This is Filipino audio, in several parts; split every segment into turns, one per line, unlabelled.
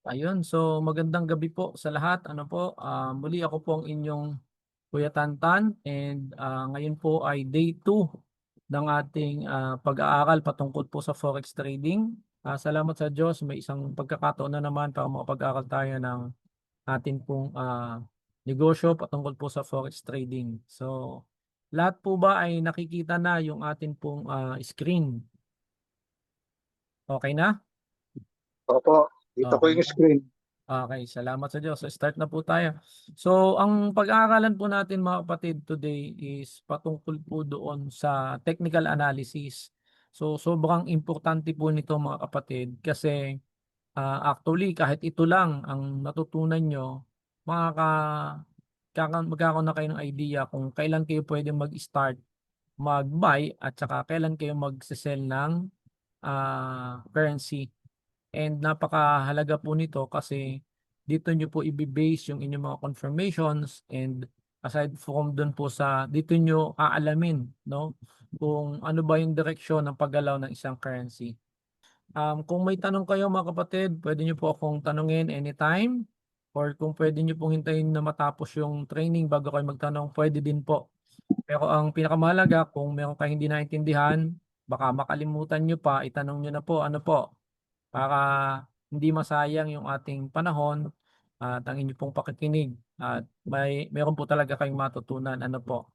Ayun, so magandang gabi po sa lahat. Ano po, muli ako po ang inyong Kuya Tantan and ngayon po ay day 2 ng ating pag-aaral patungkol po sa forex trading. Salamat sa Diyos, may isang pagkakataon na naman para makapag-aaral tayo ng ating pong negosyo patungkol po sa forex trading. So, lahat po ba ay nakikita na yung ating pong screen? Okay na?
Opo, dito ko
Okay
yung
na.
screen.
Okay, salamat sa Diyos. So start na po tayo. So ang pag-aaralan po natin mga kapatid today is patungkol po doon sa technical analysis. So sobrang importante po nito mga kapatid kasi actually kahit ito lang ang natutunan nyo, magkakaroon na kayo ng idea kung kailan kayo pwede mag-start, mag-buy at saka kailan kayo mag-sell ng currency. And napakahalaga po nito kasi dito nyo po i-base yung inyong mga confirmations and aside from dun po sa dito nyo aalamin no kung ano ba yung direksyon ng paggalaw ng isang currency. Kung may tanong kayo mga kapatid, pwede nyo po akong tanungin anytime or kung pwede nyo pong hintayin na matapos yung training bago kayo magtanong, pwede din po. Pero ang pinakamahalaga kung meron kayong hindi naintindihan, baka makalimutan nyo pa, itanong nyo na po ano po para hindi masayang yung ating panahon at ang inyong pong pakikinig at meron po talaga kayong matutunan. Ano po?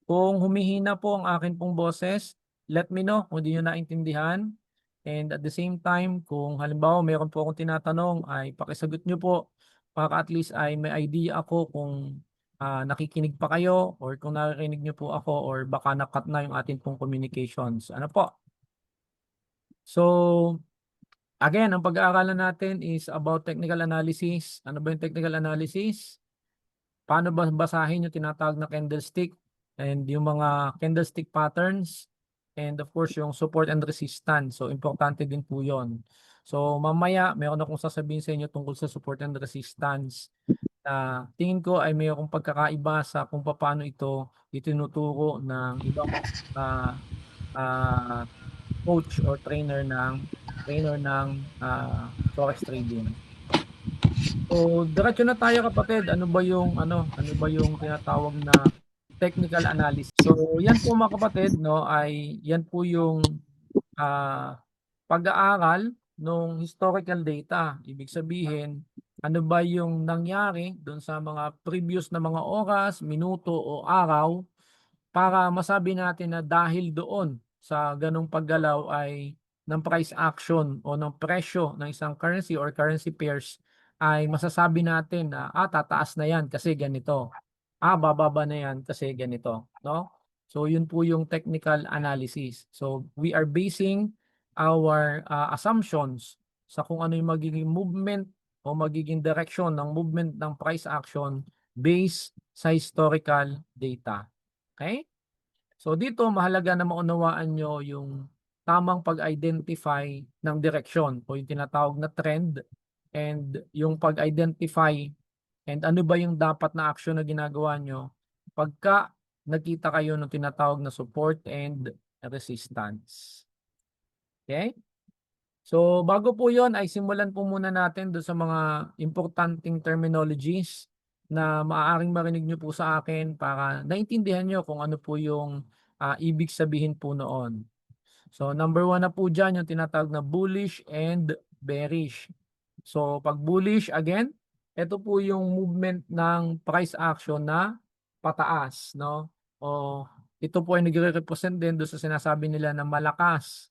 Kung humihina po ang akin pong boses, let me know kung hindi nyo naintindihan. And at the same time, kung halimbawa meron po akong tinatanong, ay pakisagot nyo po para at least ay may idea ako kung nakikinig pa kayo or kung narinig nyo po ako or baka nakat na yung ating pong communications. Ano po? So, again, ang pag-aaralan natin is about technical analysis. Ano ba yung technical analysis? Paano ba basahin yung tinatawag na candlestick and yung mga candlestick patterns and of course yung support and resistance. So, importante din po yun. So, mamaya, meron akong sasabihin sa inyo tungkol sa support and resistance na tingin ko ay mayroong pagkakaiba sa kung paano ito itinuturo ng ibang ah, ah, coach or trainer ng forex trading. So, diretso na tayo kapatid. Ano ba yung tinatawag na technical analysis? So, yan po mga kapatid, no, ay yan po yung pag-aaral ng historical data. Ibig sabihin, ano ba yung nangyari doon sa mga previous na mga oras, minuto o araw para masabi natin na dahil doon sa ganong paggalaw ay ng price action o ng presyo ng isang currency or currency pairs ay masasabi natin na tataas na yan kasi ganito. Bababa na yan kasi ganito, no? So yun po yung technical analysis. So we are basing our assumptions sa kung ano yung magiging movement o magiging direction ng movement ng price action based sa historical data. Okay? So dito mahalaga na maunawaan nyo yung tamang pag-identify ng direksyon o yung tinatawag na trend and yung pag-identify and ano ba yung dapat na action na ginagawa nyo pagka nakita kayo ng tinatawag na support and resistance. Okay? So bago po yon ay simulan po muna natin doon sa mga importanteng terminologies na maaaring marinig nyo po sa akin para naintindihan nyo kung ano po yung ibig sabihin po noon. So number one na po dyan yung tinatawag na bullish and bearish. So pag bullish again, ito po yung movement ng price action na pataas, no? O ito po ay nagre-represent din doon sa sinasabi nila na malakas,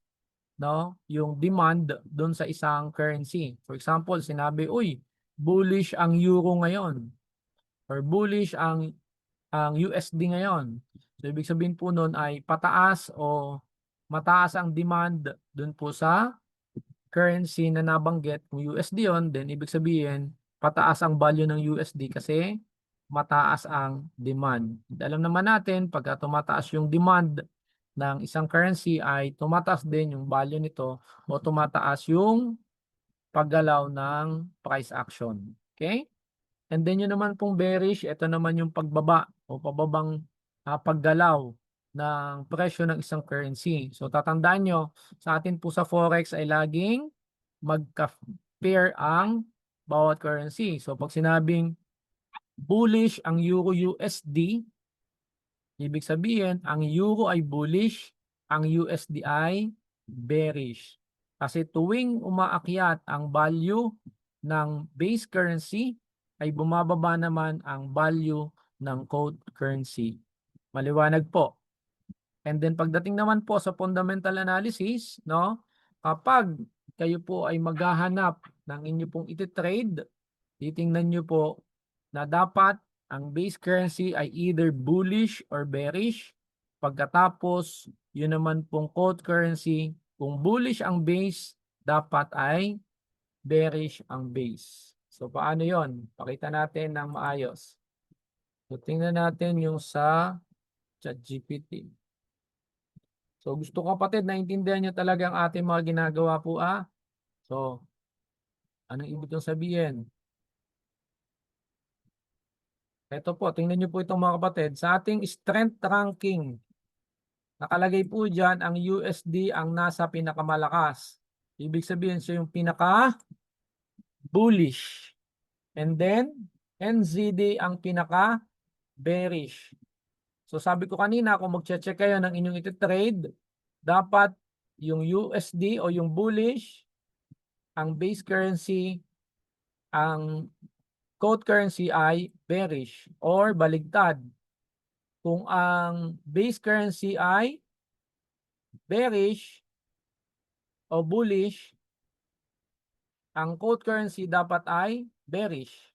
no? Yung demand doon sa isang currency. For example, sinabi, uy, bullish ang euro ngayon or bullish ang USD ngayon. So ibig sabihin po noon ay pataas o mataas ang demand doon po sa currency na nabanggit. Kung USD yon, then ibig sabihin pataas ang value ng USD kasi mataas ang demand. Alam naman natin pagka tumataas yung demand ng isang currency ay tumataas din yung value nito o tumataas yung paggalaw ng price action. Okay? And then yun naman pong bearish, ito naman yung pagbaba o pababang paggalaw ng presyo ng isang currency. So tatandaan nyo, sa atin po sa Forex ay laging magka-pair ang bawat currency. So pag sinabing bullish ang Euro USD, ibig sabihin ang Euro ay bullish, ang USD ay bearish. Kasi tuwing umaakyat ang value ng base currency, ay bumababa naman ang value ng quote currency. Maliwanag po. And then pagdating naman po sa fundamental analysis, no, kapag kayo po ay maghahanap ng inyo pong iti-trade, titingnan nyo po na dapat ang base currency ay either bullish or bearish. Pagkatapos, yun naman pong quote currency, kung bullish ang base, dapat ay bearish ang base. So paano yon? Pakita natin ng maayos. So tingnan natin yung sa ChatGPT. So gusto ko kapatid, naintindihan nyo talaga ang ating mga ginagawa po So, anong ibig kong sabihin? Ito po, tingnan nyo po itong mga kapatid. Sa ating strength ranking, nakalagay po dyan ang USD ang nasa pinakamalakas. Ibig sabihin siya yung pinaka-bullish. And then, NZD ang pinaka-bearish. So sabi ko kanina, kung mag-check kayo ng inyong iti-trade, dapat yung USD o yung bullish, ang base currency, ang quote currency ay bearish or baligtad. Kung ang base currency ay bearish o bullish, ang quote currency dapat ay bearish.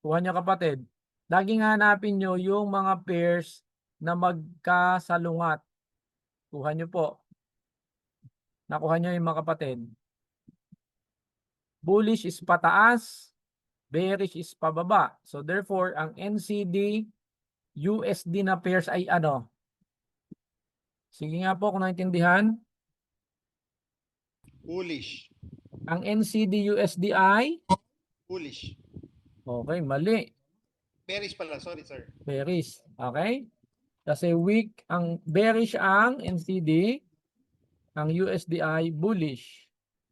Kuha nyo kapatid. Laging hanapin nyo yung mga pairs na magkasalungat. Kuha nyo po. Nakuha nyo yung mga kapatid. Bullish is pataas, bearish is pababa. So therefore, ang NCD, USD na pairs ay ano? Sige nga po kung naintindihan.
Bullish.
Ang NCD USD ay?
Bullish.
Okay, mali.
Bearish pala. Sorry, sir.
Bearish. Okay? Kasi weak, ang bearish ang NCD, ang USD ay bullish.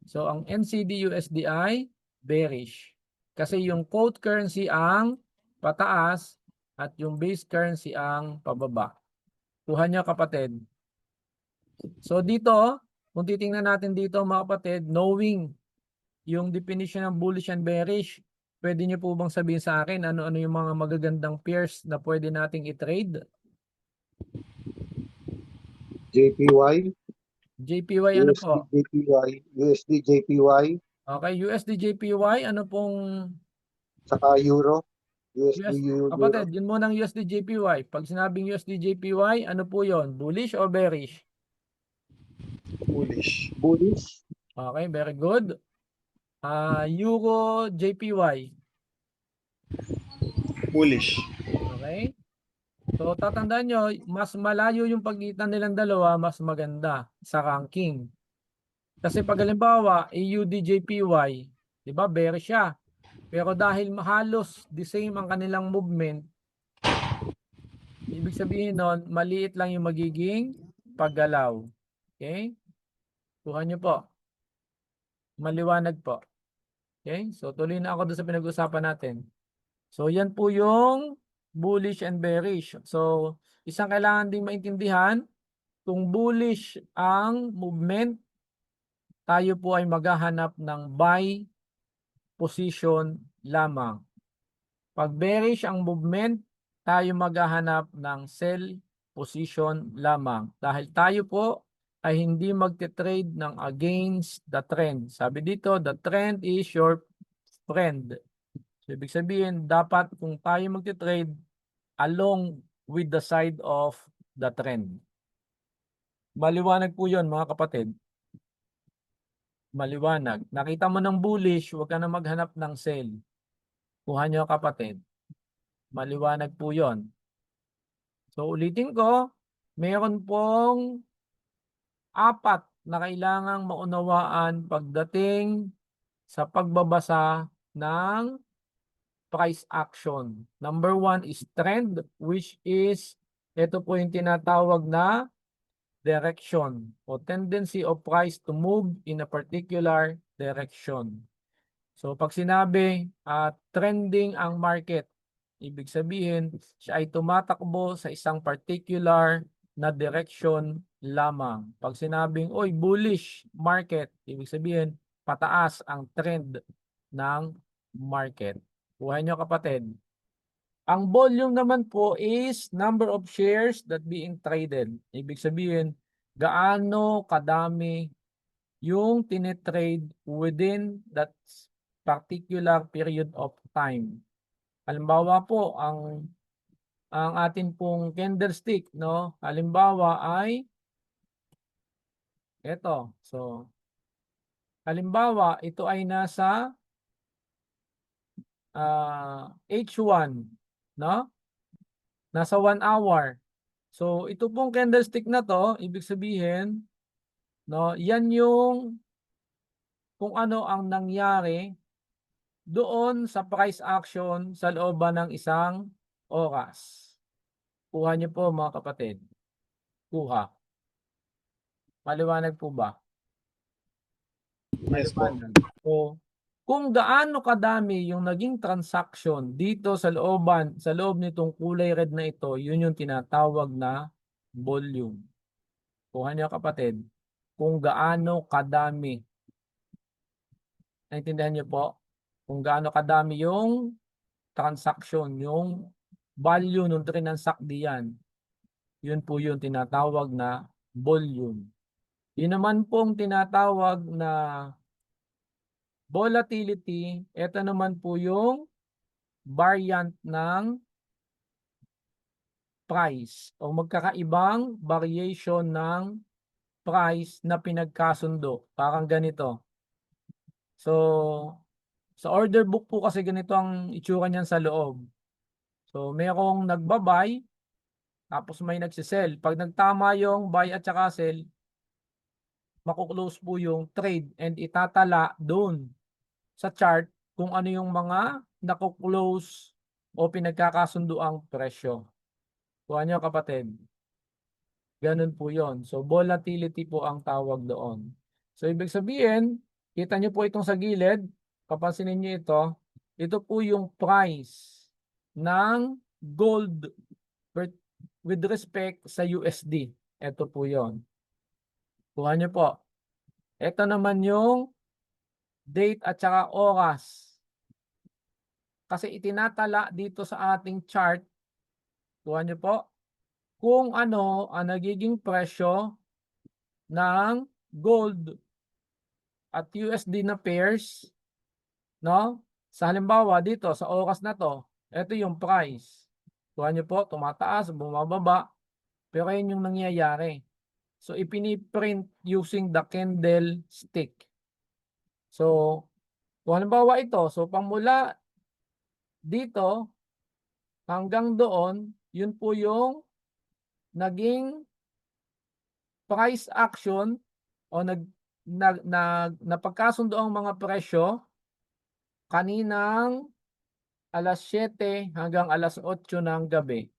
So, ang NCD USD ay bearish. Kasi yung quote currency ang pataas at yung base currency ang pababa. Kuha niyo kapatid. So, dito, kung titingnan natin dito mga kapatid, knowing yung definition ng bullish and bearish, pwede niyo po bang sabihin sa akin ano-ano yung mga magagandang pairs na pwede nating i-trade?
JPY,
JPY ano
USD
po?
JPY, USD JPY,
Okay, USD JPY, ano pong
saka Euro, USD
US?
Euro.
Kapatid, yun muna ang USD JPY. Pag sinabing USD JPY, ano po yon? Bullish or bearish?
Bullish.
Bullish,
Okay, very good. Euro JPY.
Bullish.
Okay. So, tatandaan nyo, mas malayo yung pagitan nilang dalawa, mas maganda sa ranking. Kasi pag halimbawa, AUD-JPY, di ba, bearish siya. Pero dahil halos the same ang kanilang movement, ibig sabihin nun, maliit lang yung magiging paggalaw. Okay? Kuha nyo po. Maliwanag po. Okay? So, tuloy na ako doon sa pinag-usapan natin. So, yan po yung bullish and bearish. So, isang kailangan ding maintindihan, kung bullish ang movement, tayo po ay maghahanap ng buy position lamang. Pag bearish ang movement, tayo maghahanap ng sell position lamang. Dahil tayo po ay hindi magte-trade ng against the trend. Sabi dito, the trend is your friend. So, ibig sabihin, dapat kung tayo magte-trade along with the side of the trend. Maliwanag po yun, mga kapatid. Maliwanag. Nakita mo ng bullish, huwag ka na maghanap ng sell. Kuha nyo kapatid. Maliwanag po yon. So ulitin ko, meron pong 4 na kailangang maunawaan pagdating sa pagbabasa ng price action. Number 1 is trend, which is, ito po yung tinatawag na direction o tendency of price to move in a particular direction. So pag sinabi trending ang market, ibig sabihin siya ay tumatakbo sa isang particular na direction lamang. Pag sinabing oy bullish market, ibig sabihin pataas ang trend ng market. Kuha nyo kapatid. Ang volume naman po is number of shares that being traded. Ibig sabihin gaano kadami yung tinitrade within that particular period of time. Halimbawa po, ang atin pong candlestick, no? Halimbawa ay ito. So, halimbawa, ito ay nasa H1, no? Nasa 1 hour. So, ito pong candlestick na to, ibig sabihin, no, yan yung kung ano ang nangyari doon sa price action sa looban ng isang oras. Kuha niyo po mga kapatid. Kuha. Maliwanag po ba?
Yes po.
Maliwanag. So, kung gaano kadami yung naging transaction dito sa loob nitong kulay red na ito, yun yung tinatawag na volume. Kuha niyo kapatid. Kung gaano kadami. Naintindihan niyo po? Kung gaano kadami yung transaction, yung value nung trinansact diyan. Yun po yung tinatawag na volume. Yun naman pong tinatawag na volatility, ito naman po yung variant ng price o magkakaibang variation ng price na pinagkasundo. Parang ganito. So, sa order book po kasi ganito ang itsura niyan sa loob. So, mayroong nagbabay, tapos may nagsisell. Pag nagtama yung buy at saka sell, makuklose po yung trade and itatala doon sa chart kung ano yung mga nakuklose o pinagkakasundo ang presyo. Kuha nyo kapatid. Ganun po yon. So volatility po ang tawag doon. So ibig sabihin, kita nyo po itong sa gilid, papansinin nyo ito, ito po yung price ng gold with respect sa USD. Ito po yon. Kuha nyo po. Ito naman yung date at saka oras. Kasi itinatala dito sa ating chart, kuha nyo po, kung ano ang nagiging presyo ng gold at USD na pairs, no? Sa halimbawa dito, sa oras na to, ito yung price. Kuha nyo po, tumataas, bumababa, pero yun yung nangyayari. So, ipiniprint using the candlestick. So, kung halimbawa ito, so pamula dito hanggang doon, yun po yung naging price action o napagkasundo ang mga presyo kaninang alas 7 hanggang alas 8 ng gabi.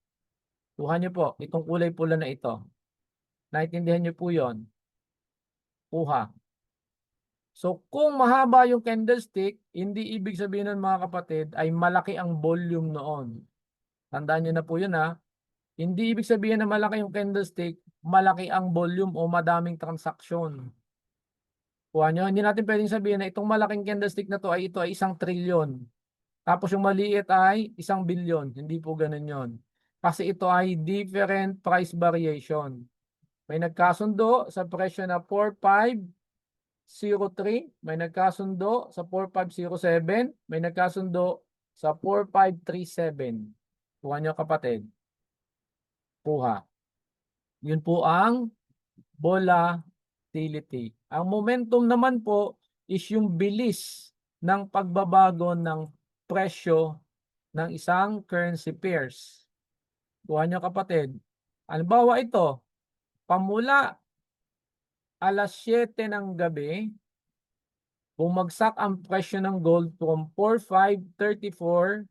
Kuha niyo po, itong kulay pula na ito. Naintindihan niyo po yon. Kuha. So, kung mahaba yung candlestick, hindi ibig sabihin ng mga kapatid ay malaki ang volume noon. Tandaan niyo na po yun ha. Hindi ibig sabihin na malaki yung candlestick, malaki ang volume o madaming transaksyon. Kuha nyo, hindi natin pwedeng sabihin na itong malaking candlestick na to ay ito ay 1 trilyon. Tapos yung maliit ay 1 bilyon. Hindi po ganun yon. Kasi ito ay different price variation. May nagkasundo sa presyo na 4503, may nagkasundo sa 4507, may nagkasundo sa 4537. Kuha nyo kapatid. Kuha. Yun po ang volatility. Ang momentum naman po is yung bilis ng pagbabago ng presyo ng isang currency pairs. Kuha nyo kapatid. Halimbawa ito, pamula alas 7 ng gabi, bumagsak ang presyo ng gold from 4,534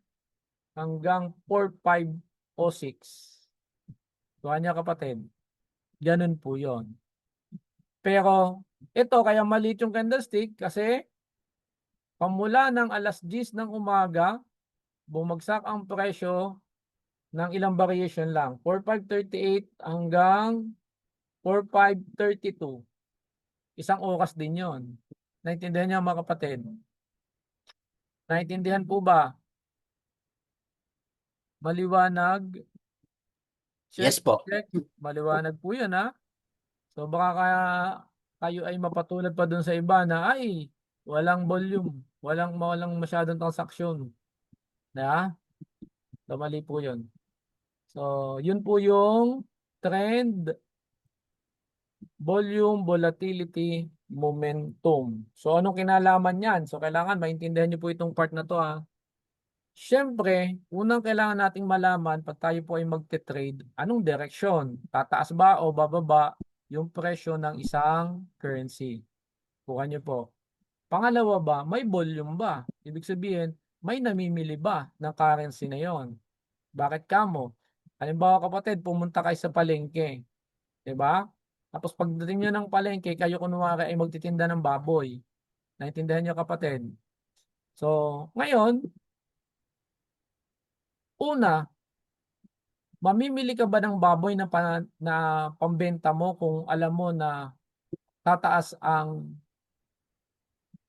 hanggang 4,506. Kuha nyo kapatid. Ganun po yon. Pero ito kaya maliit yung candlestick kasi pamula ng alas 10 ng umaga, bumagsak ang presyo ng ilang variation lang. 4,538 hanggang 4,532. Isang oras din yon. Naintindihan niyo mga kapatid? Naintindihan po ba? Maliwanag?
Yes
Check,
po.
check. Maliwanag po yun, ha? So baka kayo ay mapatulad pa dun sa iba na ay walang volume, walang masyadong transaksyon. Na? So mali po yun. So yun po yung trend, volume, volatility, momentum. So anong kinalaman yan? So kailangan maintindihan niyo po itong part na to, ha. Siyempre, unang kailangan nating malaman pag tayo po ay magte-trade, anong direksyon? Tataas ba o bababa yung presyo ng isang currency? Kuha niyo po. Pangalawa ba, may volume ba? Ibig sabihin, may namimili ba ng currency na yon? Bakit kamo? Halimbawa kapatid, pumunta kayo sa palengke. 'Di ba? Tapos pagdating nyo ng palengke, kayo kunwari ay magtitinda ng baboy. Naintindihan nyo kapatid? So, ngayon, una, mamimili ka ba ng baboy na pambenta mo kung alam mo na tataas ang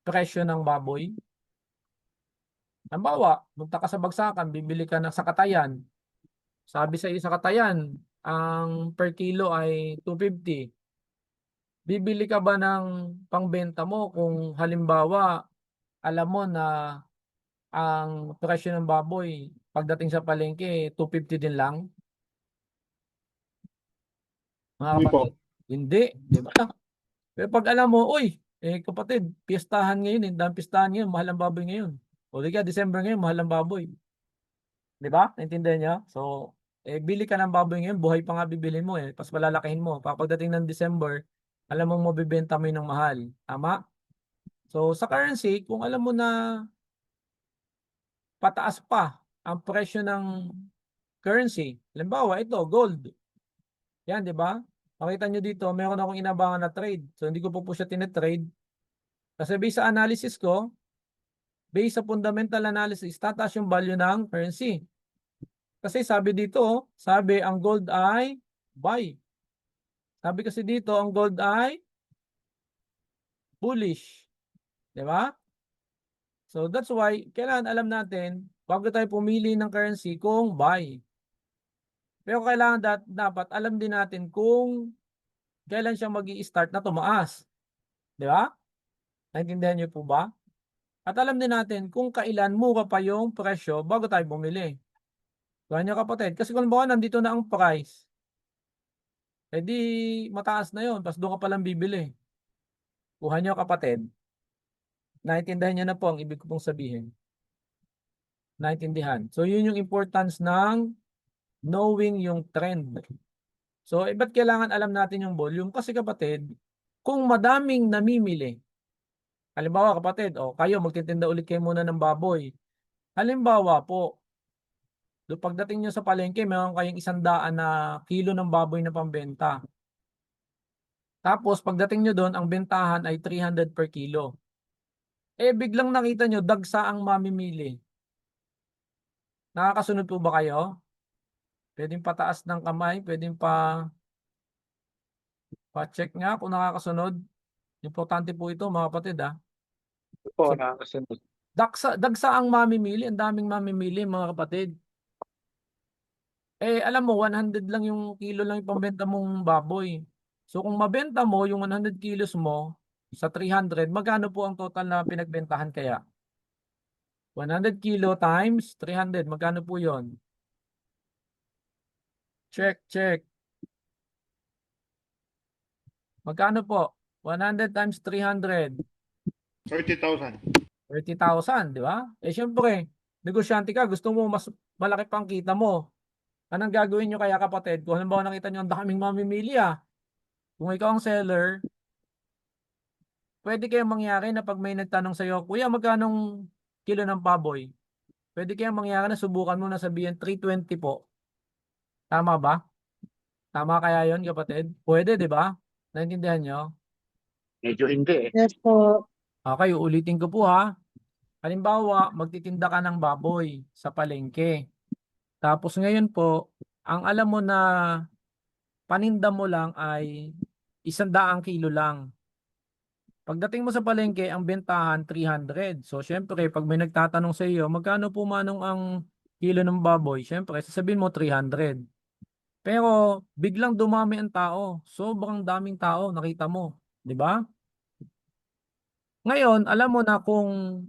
presyo ng baboy? Halimbawa, punta ka sa bagsakan, bibili ka ng sakatayan. Sabi sa iyo sa katayan, ang per kilo ay 250. Bibili ka ba ng pangbenta mo kung halimbawa alam mo na ang presyo ng baboy pagdating sa palengke 250 din lang? Mga
Hindi po.
kapatid, hindi, di ba? Pero pag alam mo, uy, kapatid, piestahan ngayon, dahil piestahan ngayon, mahal ang baboy ngayon. O di ka, December ngayon, mahal ang baboy. Di ba? Naintindihan niyo? So, bili ka ng baboy ngayon, buhay pa nga bibilhin mo Tapos palalakihin mo. Pagdating ng December, alam mong mabibenta mo yun ng mahal. Tama? So, sa currency, kung alam mo na pataas pa ang presyo ng currency, halimbawa, ito, gold. Yan, di ba? Makita nyo dito, meron akong inabangan na trade. So, hindi ko po siya tinetrade. Kasi based sa analysis ko, based sa fundamental analysis, tataas yung value ng currency. Kasi sabi dito, sabi ang gold ay buy. Sabi kasi dito, ang gold ay bullish. Di ba? So that's why, kailangan alam natin, bago tayo pumili ng currency, kung buy. Pero kailangan dapat alam din natin kung kailan siya magi-start na tumaas. Di ba? Naintindihan niyo po ba? At alam din natin kung kailan mura pa yung presyo bago tayo bumili. Kaya niyo kapatid, kasi kung bawa nandito na ang price, di mataas na yun, tapos doon ka palang bibili. Kuha niyo kapatid. Naintindihan niyo na po ang ibig ko pong sabihin. Naintindihan. So yun yung importance ng knowing yung trend. So ba't kailangan alam natin yung volume? Kasi kapatid, kung madaming namimili, halimbawa kapatid, kayo magtitinda ulit kayo muna ng baboy. Halimbawa po, pagdating nyo sa palengke, meron kayong 100 na kilo ng baboy na pambenta. Tapos pagdating nyo doon, ang bentahan ay 300 per kilo. Biglang nakita nyo, dagsa ang mamimili. Nakakasunod po ba kayo? Pwedeng pataas ng kamay, pwedeng pa-check nga kung nakakasunod. Importante po ito mga kapatid ha.
Po,
So,
nakakasunod.
dagsa ang mamimili, ang daming mamimili mga kapatid. Alam mo, 100 lang yung kilo lang yung pambenta mong baboy. So kung mabenta mo yung 100 kilos mo sa 300, magkano po ang total na pinagbentahan kaya? 100 kilo times 300, magkano po yon? Check, check. Magkano po? 100 times 300.
30,000.
30,000, di ba? Syempre, negosyante ka, gusto mo mas malaki pang kita mo. Anong gagawin nyo kaya kapatid? Kung halimbawa nakita nyo ang daming mamimili Kung ikaw ang seller, pwede kayang mangyari na pag may nagtanong sa'yo, Kuya, magkanong kilo ng baboy? Pwede kayang mangyari na subukan mo na sabihin 320 po. Tama ba? Tama kaya yon kapatid? Pwede, di ba? Naintindihan nyo?
Medyo hindi eh.
Yes po.
Okay, ulitin ko po ha. Halimbawa, magtitinda ka ng baboy sa palengke. Tapos ngayon po, ang alam mo na paninda mo lang ay 100 kilo lang. Pagdating mo sa palengke, ang bentahan 300. So, syempre, pag may nagtatanong sa iyo, magkano po manong ang kilo ng baboy? Syempre, sasabihin mo 300. Pero, biglang dumami ang tao. Sobrang daming tao, nakita mo. Di ba? Ngayon, alam mo na kung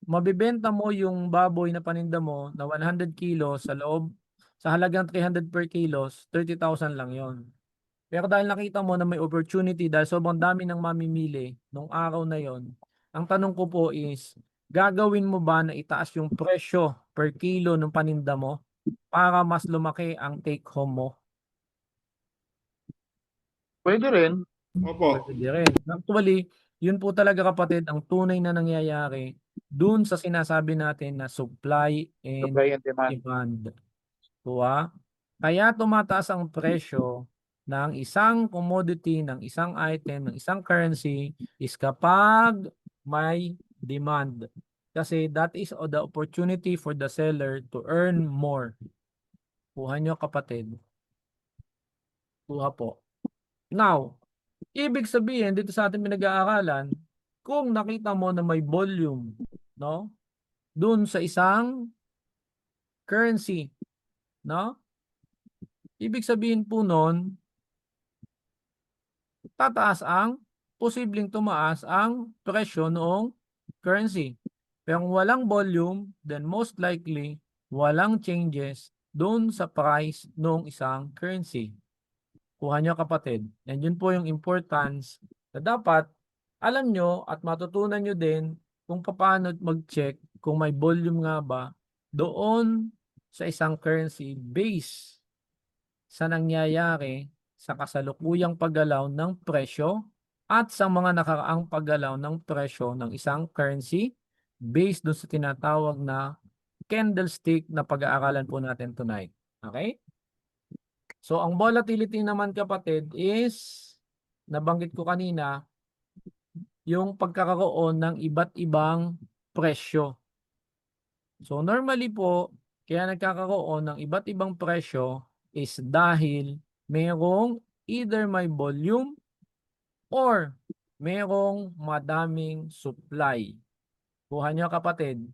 mabibenta mo yung baboy na paninda mo na 100 kilos sa halagang 300 per kilos, 30,000 lang yon. Pero dahil nakita mo na may opportunity dahil sobrang dami ng mamimili nung araw na yon, ang tanong ko po is, gagawin mo ba na itaas yung presyo per kilo ng paninda mo para mas lumaki ang take home mo?
Pwede rin.
Opo.
Pwede rin. Actually, yun po talaga kapatid ang tunay na nangyayari dun sa sinasabi natin na supply and
Supply and demand.
demand. Kuha? Kaya tumataas ang presyo ng isang commodity, ng isang item, ng isang currency is kapag may demand. Kasi that is the opportunity for the seller to earn more. Kuha nyo kapatid. Kuha po. Now, ibig sabihin dito sa ating pinag-aaralan, kung nakita mo na may volume, no? Dun sa isang currency, no? Ibig sabihin po nun, posibleng tumaas ang presyo noong currency. Pero kung walang volume, then most likely, walang changes doon sa price noong isang currency. Kuha nyo kapatid. And yun po yung importance na dapat alam nyo at matutunan nyo din kung paano mag-check kung may volume nga ba doon sa isang currency base sa nangyayari sa kasalukuyang paggalaw ng presyo at sa mga nakaraang paggalaw ng presyo ng isang currency based doon sa tinatawag na candlestick na pag-aaralan po natin tonight. Okay? So, ang volatility naman kapatid is, nabanggit ko kanina, yung pagkakaroon ng iba't ibang presyo. So, normally po, kaya nagkakaroon ng iba't ibang presyo is dahil merong either may volume or merong madaming supply. Kuha nyo kapatid.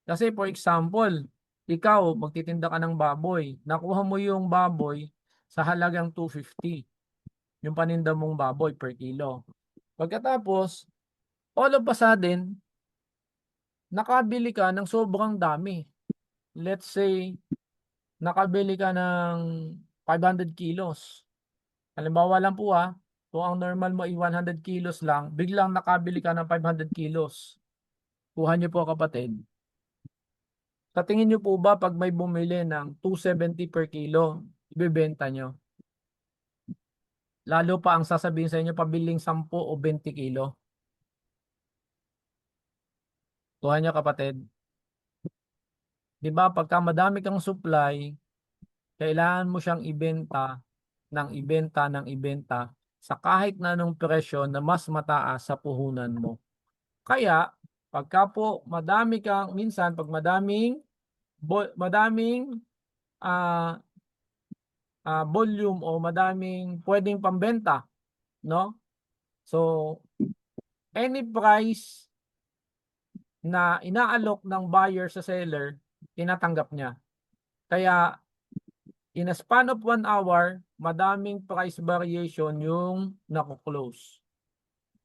Kasi for example, ikaw magtitinda ka ng baboy. Nakuha mo yung baboy sa halagang 250. Yung paninda mong baboy per kilo. Pagkatapos, all of a sudden, nakabili ka ng sobrang dami. Let's say, nakabili ka ng 500 kilos. Halimbawa lang po kung ang normal mo ay 100 kilos lang, biglang nakabili ka ng 500 kilos. Kuha niyo po kapatid. Sa tingin niyo po ba pag may bumili ng 270 per kilo, ibebenta nyo? Lalo pa ang sasabihin sa inyo pabiling 10 o 20 kilo. Kuha niyo kapatid. Di ba pagka madami kang supply, kailangan mo siyang ibenta ng ibenta sa kahit na anong presyo na mas mataas sa puhunan mo. Kaya, pagka po madami kang, minsan pag madaming volume o madaming pwedeng pambenta, no? So, any price na inaalok ng buyer sa seller, tinatanggap niya. Kaya, in a span of 1 hour, madaming price variation yung nakuklose.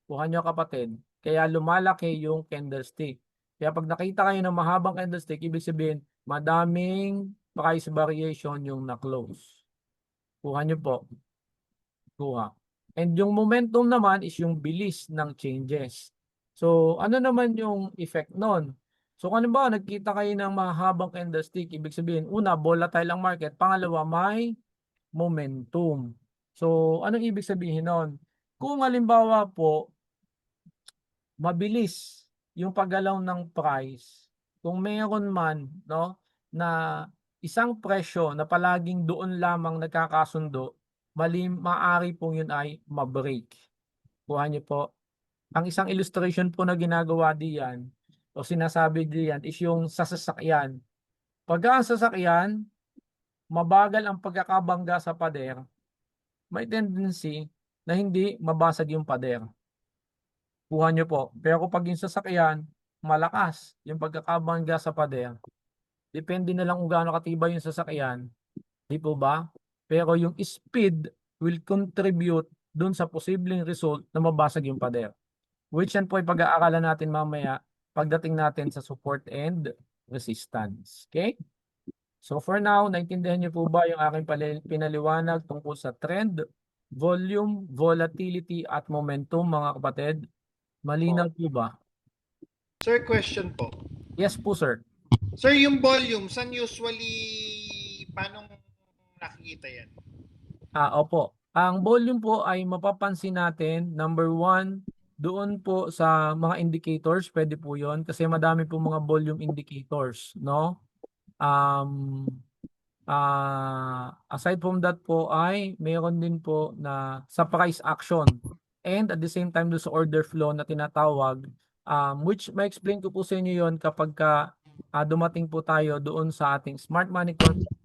Kuha nyo kapatid. Kaya lumalaki yung candlestick. Kaya pag nakita kayo ng mahabang candlestick, ibig sabihin, madaming price variation yung na-close. Kuha nyo po. Kuha. And yung momentum naman is yung bilis ng changes. So, ano naman yung effect nun? So, kung ba nagkita kayo ng mahabang candlestick, ibig sabihin, una, volatile ang market. Pangalawa, may momentum. So, anong ibig sabihin nun? Kung halimbawa po, mabilis yung paggalaw ng price, kung mayroon man, no, na isang presyo na palaging doon lamang nagkakasundo, maaari pong yun ay ma-break. Kuha niyo po. Ang isang illustration po na ginagawa diyan, o sinasabi diyan is yung sa sasakyan. Pagka ang sasakyan, mabagal ang pagkakabangga sa pader, may tendency na hindi mabasag yung pader. Kuha nyo po. Pero kapag yung sasakyan, malakas yung pagkakabangga sa pader, depende na lang kung gaano katibay yung sasakyan, di po ba? Pero yung speed will contribute dun sa posibleng result na mabasag yung pader. Which yan po ay pag-aaralan natin mamaya pagdating natin sa support and resistance. Okay? So for now, naintindihan niyo po ba yung aking pinaliwanag tungkol sa trend, volume, volatility, at momentum, mga kapatid? Malinaw po ba?
Sir, question po.
Yes po, sir.
Sir, yung volume, saan usually, paano nakikita yan?
Opo. Ang volume po ay mapapansin natin, number one, doon po sa mga indicators, pwede po yon kasi madami po mga volume indicators, no? Aside from that po ay mayroon din po na sa price action and at the same time do sa order flow na tinatawag, which ma-explain ko po sa inyo yon kapag dumating po tayo doon sa ating smart money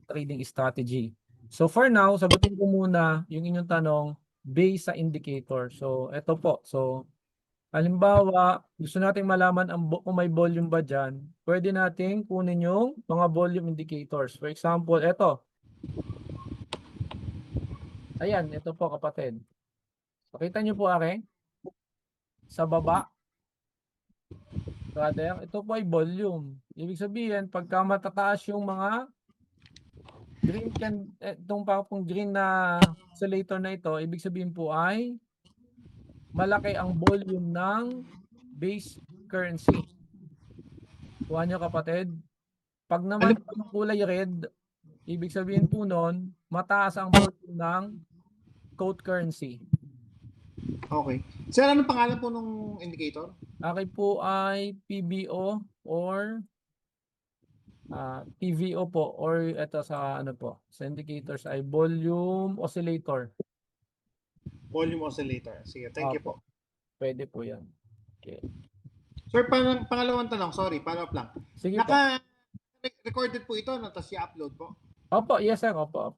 trading strategy. So for now, sagutin ko muna yung inyong tanong based sa indicator. So eto po. So halimbawa, gusto nating malaman kung may volume ba dyan, pwede nating kunin yung mga volume indicators. For example, eto. Ayan, ito po kapatid. Pakita nyo po sa baba. Brother, ito po ay volume. Ibig sabihin, pagka matataas yung mga itong pang green na oscillator na ito, ibig sabihin po ay malaki ang volume ng base currency. Kuha nyo kapatid. Pag naman yung kulay red, ibig sabihin po nun, mataas ang volume ng quote currency.
Okay. Sir, anong pangalan po nung indicator?
Okay po ay PBO or PVO po or ito sa ano po, sa indicators ay volume oscillator.
Volume oscillator. Sige, thank you po.
Pwede po yan. Okay.
Sir, pangalawang tanong, sorry, follow-up lang.
Sige po.
Recorded po ito, no? Tapos i-upload po.
Opo, yes sir. Opo.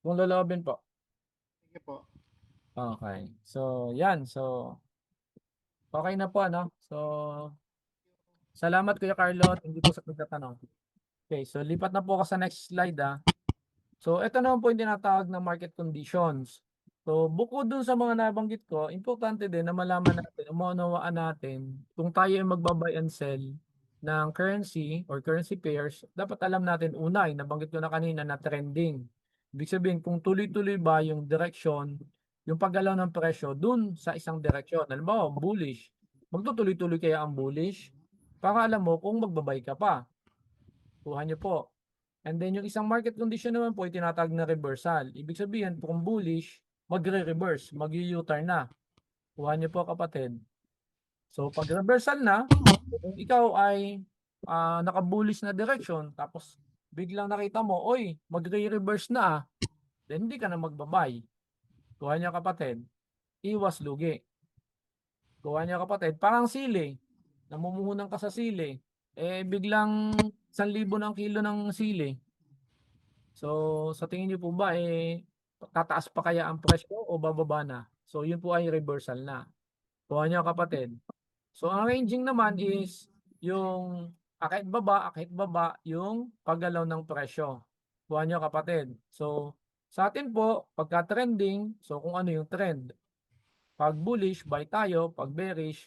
Kung loloobin po.
Thank you po.
Okay. So, yan. So, okay na po, ano? So, salamat Kuya Carlo. Hindi po sa pagtatanong. Okay, so lipat na po ako sa next slide, So, ito naman po yung tinatawag na market conditions. So, bukod dun sa mga nabanggit ko, importante din na malaman natin, maunawaan natin kung tayo ay magbabay and sell ng currency or currency pairs, dapat alam natin una, nabanggit ko na kanina na trending. Ibig sabihin, kung tuloy-tuloy ba yung direction, yung paggalaw ng presyo dun sa isang direksyon. Halimbawa, bullish. Magtutuloy-tuloy kaya ang bullish? Para alam mo kung magbabay ka pa. Kuha nyo po. And then yung isang market condition naman po ay tinatawag na reversal. Ibig sabihin, kung bullish, magre-reverse, mag-u-turn na. Kuha niyo po kapatid. So pag reversal na, kung ikaw ay naka-bullish na direction, tapos biglang nakita mo, oy, magre-reverse na, then hindi ka na magbabay. Kuha niyo kapatid. Iwas lugi. Kuha niyo kapatid. Parang sili. Namumuhunan ka sa sili. Biglang 1,000 ng kilo ng sili. So, sa tingin niyo po ba, tataas pa kaya ang presyo o bababa na? So, yun po ay reversal na. Kuha niyo kapatid. So, ang ranging naman is yung akit baba yung paggalaw ng presyo. Kuha niyo kapatid. So, sa atin po, pagka trending, so kung ano yung trend. Pag bullish, buy tayo. Pag bearish,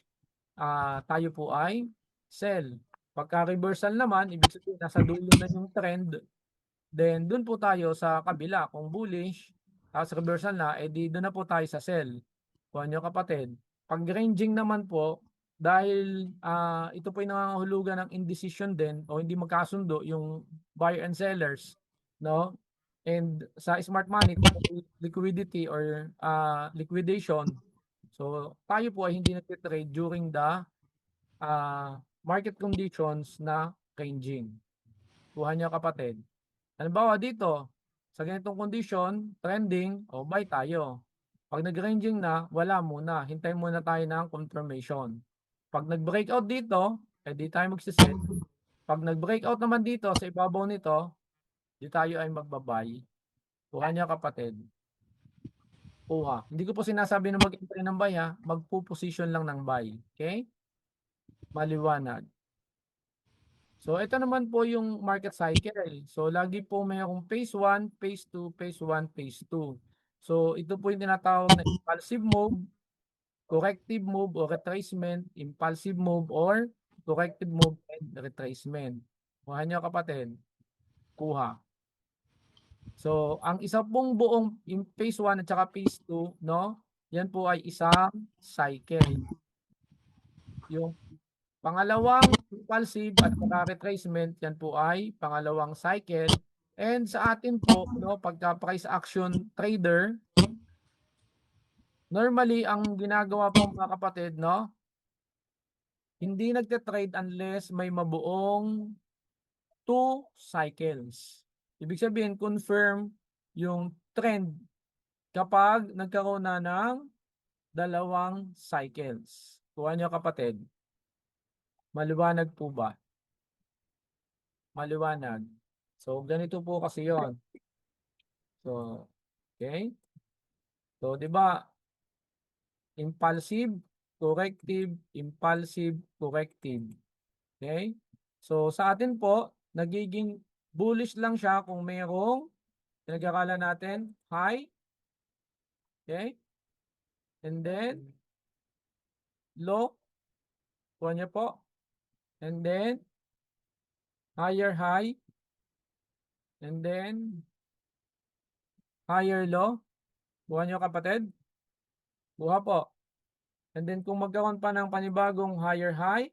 tayo po ay sell. Pagka reversal naman, ibig sabihin nasa dulo na yung trend, then dun po tayo sa kabila. Kung bullish, tapos reversal na, edi doon na po tayo sa sell. Kuha nyo kapatid. Pag ranging naman po, dahil ito po yung nangangahulugan ng indecision din o hindi magkasundo yung buyer and sellers, no? And sa smart money, liquidity or liquidation, so tayo po ay hindi nagtitrade during the market conditions na ranging. Kuha nyo kapatid. Halimbawa dito, sa ganitong condition, trending, o buy tayo. Pag nag-ranging na, wala muna. Hintay muna tayo ng confirmation. Pag nag-breakout dito, di tayo magsiset. Pag nag-breakout naman dito sa ibabaw nito, di tayo ay magbabay. Kuha niyo kapatid. Kuha. Hindi ko po sinasabi na mag-entry ng buy ha. Magpo-position lang ng buy. Okay? Maliwanag. So, ito naman po yung market cycle. So, lagi po mayroong phase 1, phase 2, phase 1, phase 2. So, ito po yung tinatawag na impulsive move, corrective move or retracement, impulsive move or corrective move and retracement. Kuha niyo kapatid. Kuha. So, ang isa pong buong yung phase 1 at saka phase 2, no? Yan po ay isang cycle. Yung pangalawang impulsive at saka retracement, yan po ay pangalawang cycle. And sa atin po, no, pagka price action trader, normally ang ginagawa po mga kapatid, no, hindi nagte-trade unless may mabuong 2 cycles. Ibig sabihin, confirm yung trend kapag nagkaroon na ng dalawang cycles. Kuha niyo kapatid. Maliwanag po ba? Maliwanag. So, ganito po kasi yon. So, okay? So, di ba, impulsive, corrective, impulsive, corrective. Okay? So, sa atin po, nagiging bullish lang siya kung mayroong pinag-aralan natin, high. Okay? And then, low. Kuha niyo po. And then, higher high. And then, higher low. Kuha niyo kapatid. Kuha po. And then, kung magkaroon pa ng panibagong higher high,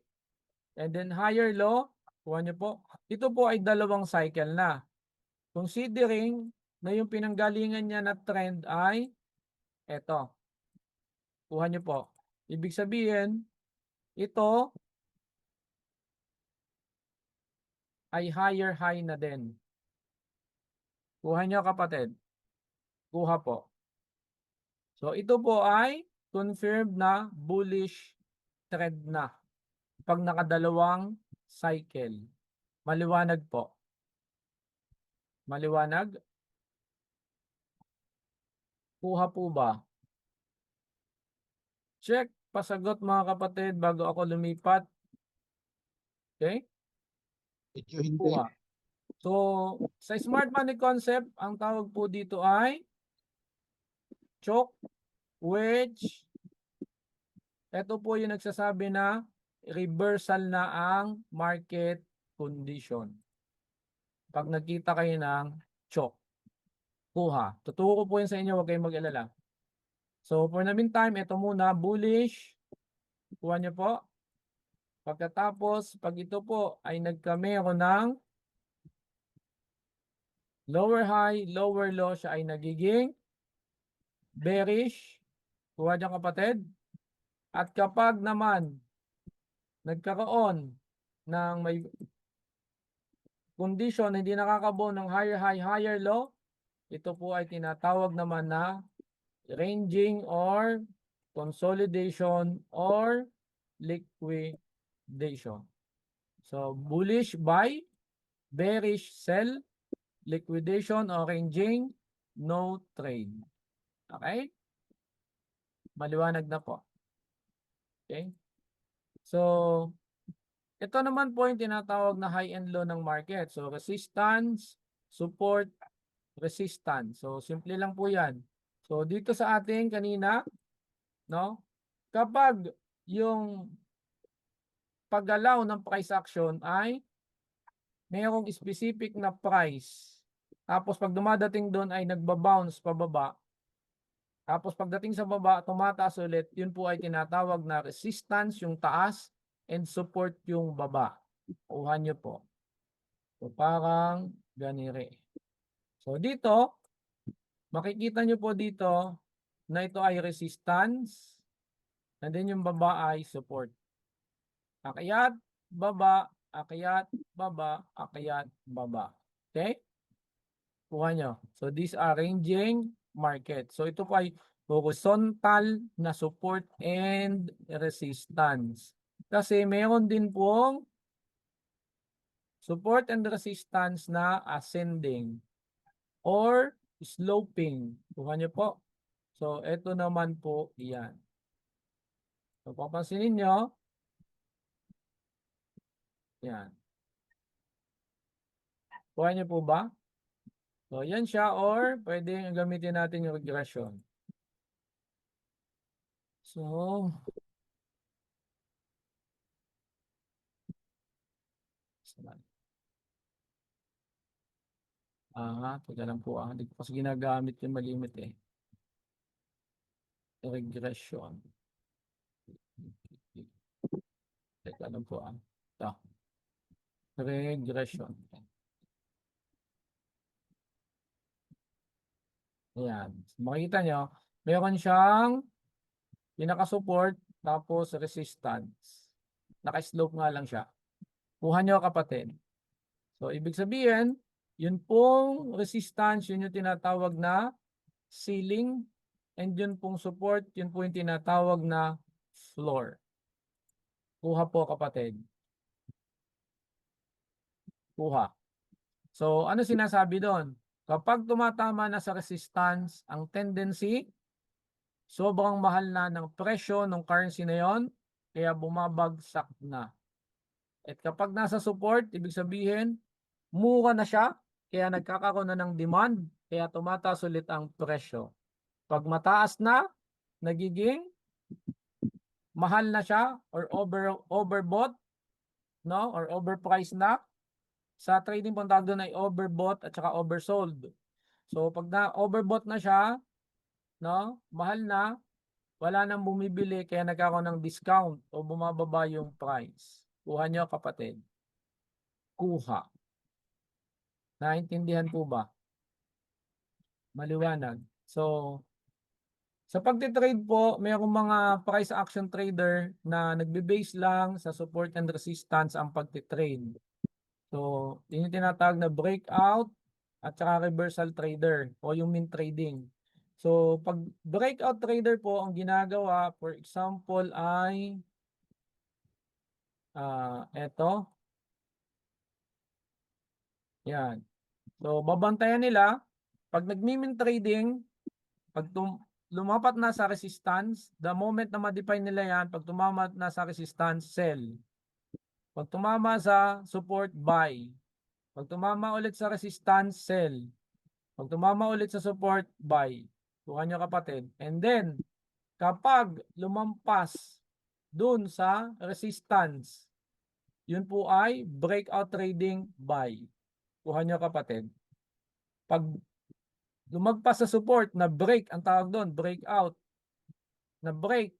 and then higher low, kuha niyo po. Ito po ay dalawang cycle na. Considering na yung pinanggalingan niya na trend ay eto. Kuha niyo po. Ibig sabihin, ito ay higher high na din. Kuha niyo kapatid. Kuha po. So ito po ay confirmed na bullish trend na. Pag nakadalawang cycle. Maliwanag po. Maliwanag? Kuha po ba? Check. Pasagot mga kapatid bago ako lumipat. Okay?
Medyo hindi.
Kuha. So, sa smart money concept, ang tawag po dito ay choke, wedge. Ito po yung nagsasabi na reversal na ang market condition. Pag nagkita kayo ng choke, kuha. Tuturo ko po yun sa inyo, huwag kayong mag-alala. So, for the meantime, ito muna, bullish. Kuha niyo po. Pagkatapos, pag ito po ay nagkamero ng lower high, lower low, siya ay nagiging bearish. Kuha niyo kapatid. At kapag naman nagkaroon ng may condition na hindi nakakabuo ng higher high, higher low, ito po ay tinatawag naman na ranging or consolidation or liquidation. So, bullish buy, bearish sell, liquidation or ranging, no trade. Okay? Maliwanag na po. Okay? So, ito naman po yung tinatawag na high and low ng market. So, resistance, support, resistance. So, simple lang po yan. So, dito sa ating kanina, no? Kapag yung paggalaw ng price action ay mayroong specific na price. Tapos pag dumadating doon ay nagbabounce pababa. Tapos pagdating sa baba, tumataas ulit. Yun po ay tinatawag na resistance, yung taas, and support yung baba. Kuha nyo po. So parang ganire. So dito, makikita nyo po dito na ito ay resistance. And then yung baba ay support. Akyat, baba, akyat, baba, akyat, baba. Okay? Kuha nyo. So these are ranging market. So ito po ay horizontal na support and resistance. Kasi meron din pong support and resistance na ascending or sloping. Kuha niyo po. So, ito naman po yan. So, papansinin nyo, yan. Kuha niyo po ba? So, yan siya or pwede gamitin natin yung regression. So, teka lang po Hindi ko kasi ginagamit yung malimit eh. Regression. Teka lang po Ito. Regression. Ayan. Makikita nyo, meron siyang pinaka-support tapos resistance. Naka-slope nga lang siya. Kuha nyo kapatid. So, ibig sabihin, yun pong resistance, yun yung tinatawag na ceiling. And yun pong support, yun po yung tinatawag na floor. Kuha po kapatid. Kuha. So, ano sinasabi doon? Kapag tumatama na sa resistance, ang tendency, sobrang mahal na ng presyo ng currency na yon, kaya bumabagsak na. At kapag nasa support, ibig sabihin, mura na siya, kaya nagkakaroon na ng demand, kaya tumataas ulit ang presyo. Pag mataas na, nagiging mahal na siya or overbought, no? Or overpriced na. Sa trading po, tawag doon ay overbought at saka oversold. So pag na overbought na siya, no? Mahal na, wala nang bumibili kaya nagkakaroon ng discount o bumababa yung price. Kuha nyo kapatid. Kuha. Naintindihan po ba? Maliwanag. So, sa pagtitrade po, mayroong mga price action trader na nagbe-base lang sa support and resistance ang pagtitrade. So, yun yung tinatawag na breakout at saka reversal trader o yung min trading. So, pag breakout trader po, ang ginagawa, for example, ay eto. Yan. So, babantayan nila, pag nag-min trading, pag lumapat na sa resistance, the moment na ma-define nila yan, pag tumama na sa resistance, sell. Pag tumama sa support, buy. Pag tumama ulit sa resistance, sell. Pag tumama ulit sa support, buy. Kuha nyo kapatid. And then, kapag lumampas dun sa resistance, yun po ay breakout trading, buy. Kuha nyo kapatid. Pag lumagpas sa support na break, ang tawag doon, breakout, na break,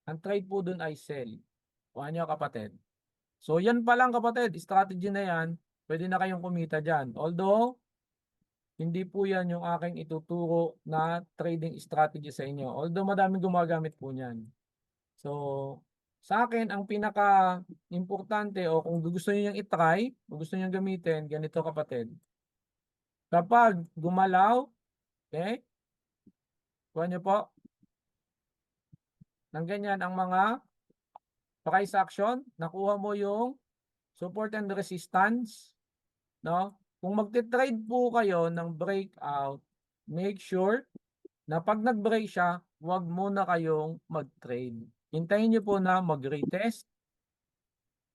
ang trade po doon ay sell. Kuha nyo kapatid. So yan pa lang kapatid, strategy na yan, pwede na kayong kumita dyan. Although, hindi po yan yung aking ituturo na trading strategy sa inyo. Although madaming gumagamit po niyan. So, sa akin, ang pinaka-importante o kung gusto niyo yung itry, kung gusto niyo gamitin, ganito kapatid. Kapag gumalaw, okay, kuha niyo po, ng ganyan ang mga price action, nakuha mo yung support and resistance, no? Kung magte-trade po kayo ng breakout, make sure na pag nag-break siya, huwag muna kayong mag-trade. Hintayin niyo po na mag-retest.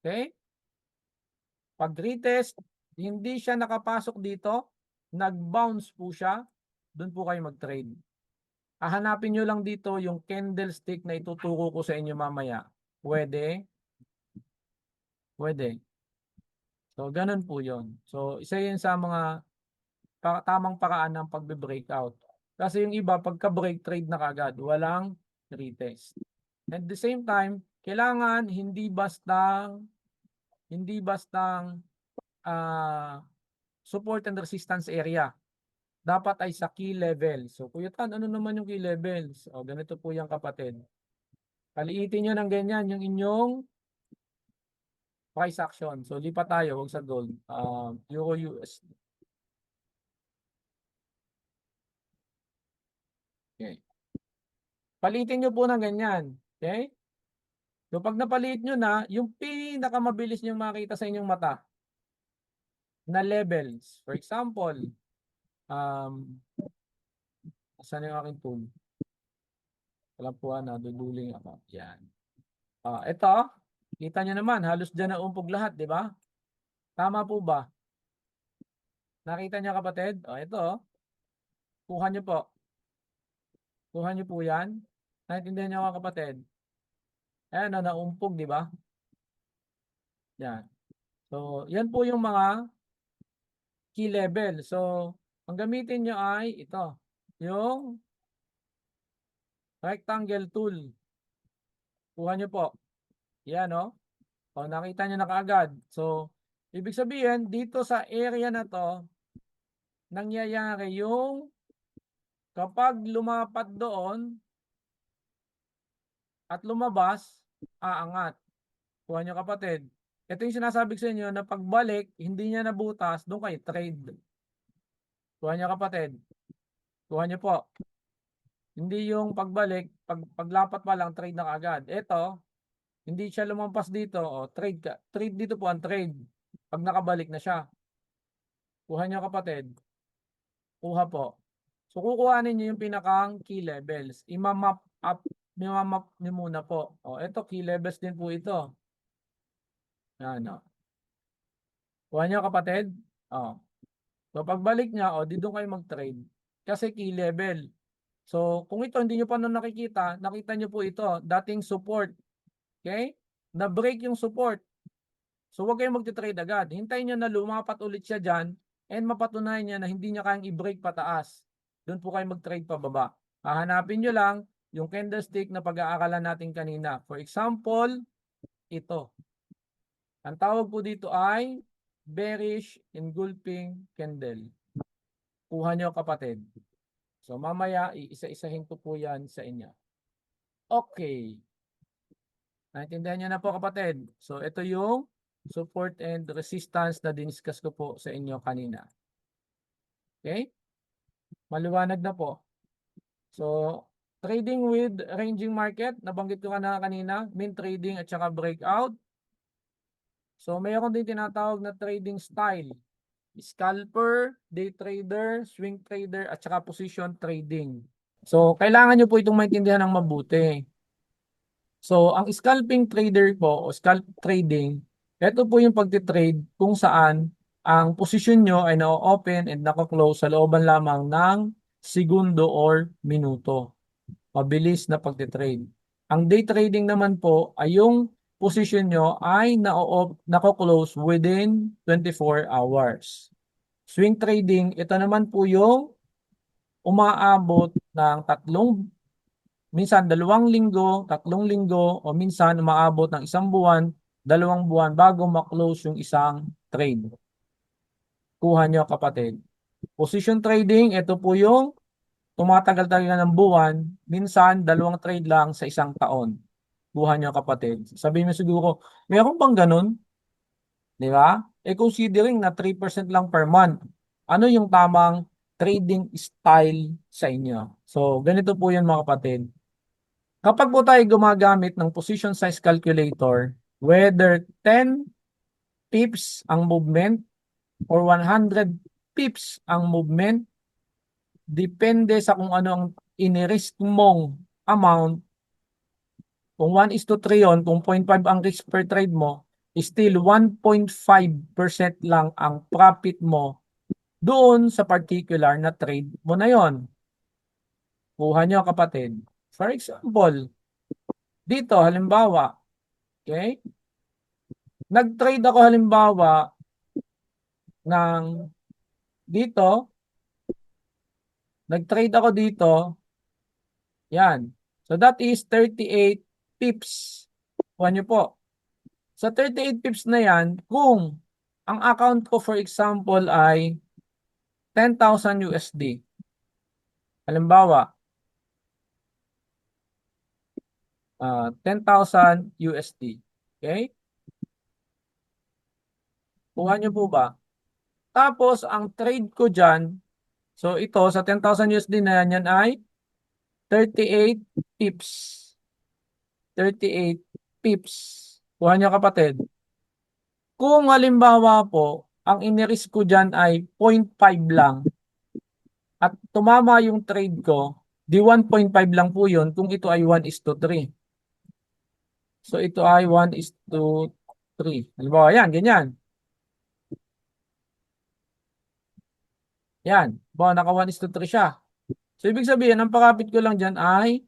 Okay? Pag retest, hindi siya nakapasok dito, nag-bounce po siya, doon po kayo mag-trade. Hahanapin nyo lang dito yung candlestick na ituturo ko sa inyo mamaya. Pwede? Pwede. So, ganun po yon. So, isa yun sa mga tamang paraan ng pagbe-breakout. Kasi yung iba, pagka-break trade na kagad, walang retest. At the same time, kailangan hindi bastang support and resistance area. Dapat ay sa key level. So, Kuya Tan, ano naman yung key levels? O, ganito po yung kapatid. Paliitin nyo ng ganyan yung inyong price action. So, lipat tayo, huwag sa gold. Euro US. Okay. Palitin nyo po ng ganyan. Okay? So pag napaliit nyo na, yung pinakamabilis nyo makita sa inyong mata na levels. For example, saan yung aking tool? Wala po duduling ako. Yan. Ito, kita nyo naman, halos dyan na umpog lahat, di ba? Tama po ba? Nakita nyo kapatid? Ito. Kuha nyo po. Kuha nyo po yan. Naintindihan nyo mga kapatid? Ayan, naumpog, di ba? Yan. So, yan po yung mga key level. So, ang gamitin nyo ay ito. Yung rectangle tool. Kuha nyo po. Yan, no? Nakita nyo na kaagad. So, ibig sabihin, dito sa area na to, nangyayari yung kapag lumapat doon at lumabas, aangat. Kuha nyo kapatid. Ito yung sinasabi ko sa inyo na pagbalik, hindi niya nabutas, doon kayo trade. Kuha nyo kapatid. Kuha nyo po. Hindi yung pagbalik, paglapat pa lang, trade na kaagad. Ito, hindi siya lumampas dito. Trade ka. Trade dito po ang trade. Pag nakabalik na siya. Kuha nyo kapatid. Kuha po. So, kukuhanin nyo yung pinakang key levels. Imamap nyo muna po. Ito, key levels din po ito. Yan, Kuha nyo kapatid. So, pagbalik niya, dito kayo mag-trade. Kasi key level. So, kung ito hindi nyo pa nakikita nyo po ito, dating support. Okay? Na-break yung support. So, huwag kayong magti-trade agad. Hintayin nyo na lumapat ulit siya dyan and mapatunayan niya na hindi niya kayang i-break pataas. Doon po kayo mag-trade pababa. Hahanapin nyo lang yung candlestick na pag-aaralan natin kanina. For example, ito. Ang tawag po dito ay bearish engulfing candle. Kuha nyo kapatid. So mamaya iisa-isahin ko po yan sa inyo. Okay. Naintindihan nyo na po kapatid. So ito yung support and resistance na diniscuss ko po sa inyo kanina. Okay? Maliwanag na po. So trading with ranging market, nabanggit ko na kanina, min trading at saka breakout. So mayroon din tinatawag na trading style. Scalper, day trader, swing trader, at saka position trading. So, kailangan nyo po itong maintindihan ng mabuti. So, ang scalping trader po, o scalp trading, ito po yung pagtitrade kung saan ang posisyon nyo ay na-open and naka-close sa looban lamang ng segundo or minuto. Mabilis na pagtitrade. Ang day trading naman po ay yung position nyo ay naka-close within 24 hours. Swing trading, ito naman po yung umaabot ng minsan 2 linggo, 3 linggo, o minsan umaabot ng 1 buwan, 2 buwan bago ma-close yung isang trade. Kuha nyo kapatid. Position trading, ito po yung tumatagal-tagal ng buwan, minsan 2 trade lang sa 1 taon. Kuha nyo kapatid. Sabihin mo siguro, mayroon bang ganun? Di ba? Considering na 3% lang per month, ano yung tamang trading style sa inyo? So, ganito po yan mga kapatid. Kapag po tayo gumagamit ng position size calculator, whether 10 pips ang movement or 100 pips ang movement, depende sa kung ano ang inirisk mong amount. Kung 1:3 yon, kung 0.5 ang risk per trade mo, still 1.5% lang ang profit mo doon sa particular na trade mo na yon. Kuha nyo kapatid. For example, dito halimbawa, okay? Nag-trade ako halimbawa ng dito. Nag-trade ako dito. Yan. So that is 38 pips. Kuha nyo po. Sa 38 pips na yan, kung ang account ko for example ay 10,000 USD. Halimbawa, 10,000 USD. Okay? Kuha nyo po ba? Tapos, ang trade ko dyan, so ito, sa 10,000 USD na yan ay 38 pips. 38 pips. Kuha niyo kapatid. Kung halimbawa po, ang inirisk ko dyan ay 0.5 lang at tumama yung trade ko, di 1.5 lang po yun kung ito ay 1:3. So ito ay 1:3. Halimbawa yan, ganyan. Yan. Halimbawa naka 1:3 siya. So ibig sabihin, ang pakapit ko lang dyan ay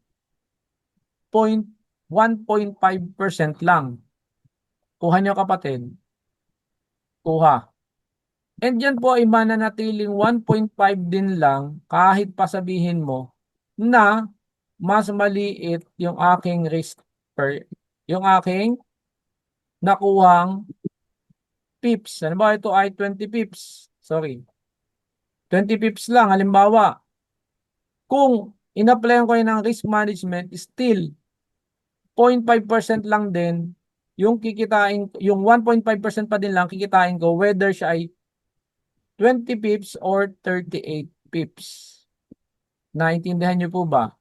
1.5% lang. Kuha niyo kapatid. Kuha. And yan po ay mananatiling 1.5 din lang kahit pa sabihin mo na mas maliit yung aking risk yung aking nakuhang pips. Halimbawa ito ay 20 pips. Sorry. 20 pips lang halimbawa. Kung in-applyan ko yun ng risk management, still 0.5% lang din yung kikitain, yung 1.5% pa din lang kikitain ko whether siya ay 20 pips or 38 pips. Naintindihan niyo po ba?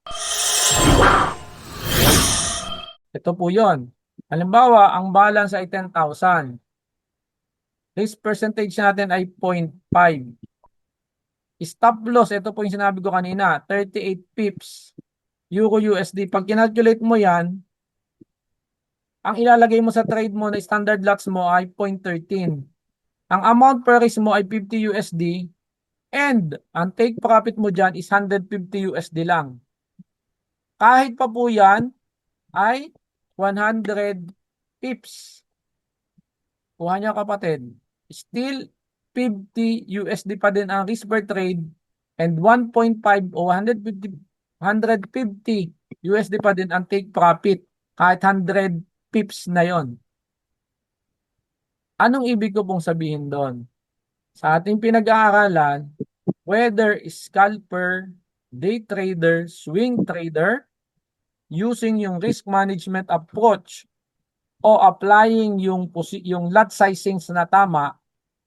Ito po yon. Halimbawa, ang balance ay 10,000. Risk percentage natin ay 0.5. Stop loss, ito po yung sinabi ko kanina, 38 pips. Euro USD. Pag kinalculate mo yan, ang ilalagay mo sa trade mo na standard lots mo ay 0.13. Ang amount per risk mo ay 50 USD and ang take profit mo dyan is 150 USD lang. Kahit pa po yan ay 100 pips. Kuha niya kapatid. Still 50 USD pa din ang risk per trade and 1.5 o 150 USD pa din ang take profit kahit 100 pips na yon. Anong ibig ko pong sabihin doon? Sa ating pinag-aaralan, whether scalper, day trader, swing trader, using yung risk management approach o applying yung lot sizings na tama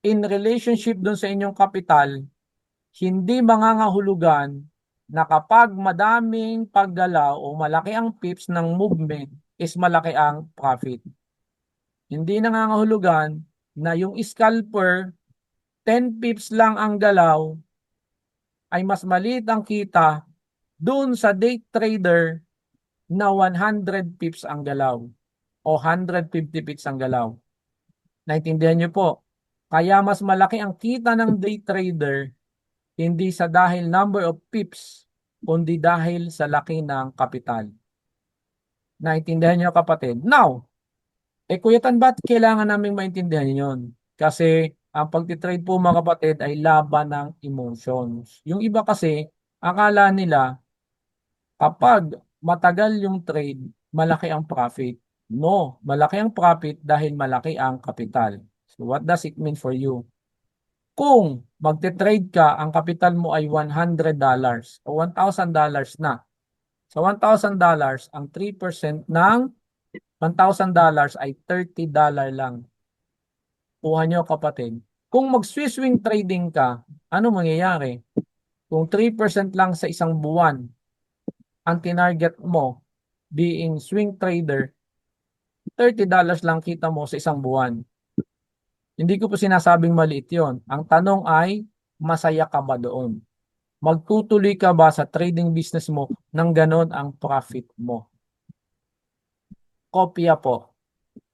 in relationship dun sa inyong kapital, hindi mangangahulugan na kapag madaming paggalaw o malaki ang pips ng movement is malaki ang profit. Hindi nangangahulugan na yung scalper 10 pips lang ang galaw ay mas maliit ang kita dun sa day trader na 100 pips ang galaw o 150 pips ang galaw. Naintindihan niyo po? Kaya mas malaki ang kita ng day trader hindi sa dahil number of pips kundi dahil sa laki ng kapital. Naintindihan niyo kapatid? Now, Kuya Tan, ba't kailangan naming maintindihan yun? Kasi ang pagtitrade po mga kapatid ay laban ng emotions. Yung iba kasi, akala nila kapag matagal yung trade, malaki ang profit. No, malaki ang profit dahil malaki ang kapital. So what does it mean for you? Kung magte-trade ka, ang kapital mo ay $100 o $1,000 na. Sa $1,000, ang 3% ng $1,000 ay $30 lang. Kuha nyo kapatid. Kung mag-swing trading ka, ano mangyayari? Kung 3% lang sa isang buwan, ang tinarget mo being swing trader, $30 lang kita mo sa isang buwan. Hindi ko po sinasabing maliit yon. Ang tanong ay, masaya ka ba doon? Magtutuloy ka ba sa trading business mo nang ganon ang profit mo? Kopya po.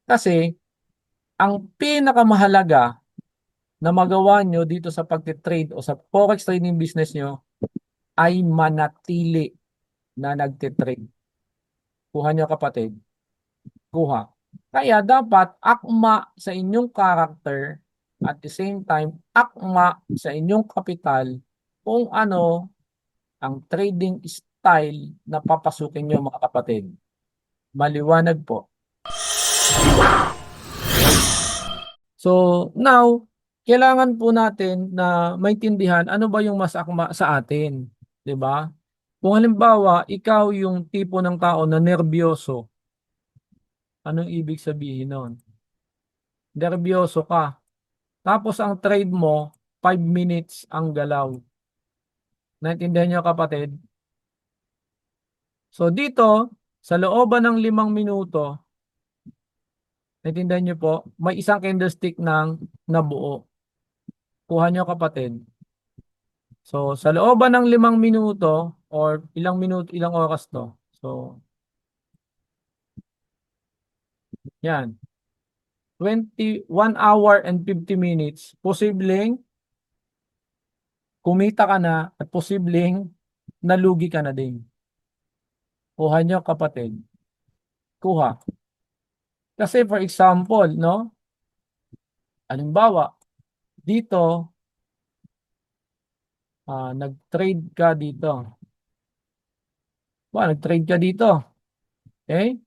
Kasi, ang pinakamahalaga na magawa nyo dito sa pagtitrade o sa forex trading business nyo ay manatili na nagtitrade. Kuha nyo kapatid. Kuha. Kaya dapat akma sa inyong character at the same time akma sa inyong kapital kung ano ang trading style na papasukin nyo mga kapatid. Maliwanag po. So now, kailangan po natin na maintindihan ano ba yung mas akma sa atin. 'Di ba? Kung halimbawa, ikaw yung tipo ng tao na nerbiyoso, anong ibig sabihin nun? Nerbiyoso ka. Tapos ang trade mo, 5 minutes ang galaw. Naintindihan niyo kapatid? So dito, sa looban ng 5 minuto, Naintindihan niyo po? May isang candlestick ng nabuo. Kuha niyo kapatid. So, sa looban ng 5 minuto or ilang minuto, ilang oras to. So, yan. 1 hour and 50 minutes. Posibleng kumita ka na at posibleng nalugi ka na din. Kuha niyo kapatid. Kuha. Kasi for example, no? Halimbawa, dito, nag-trade ka dito. Nag-trade ka dito. Okay?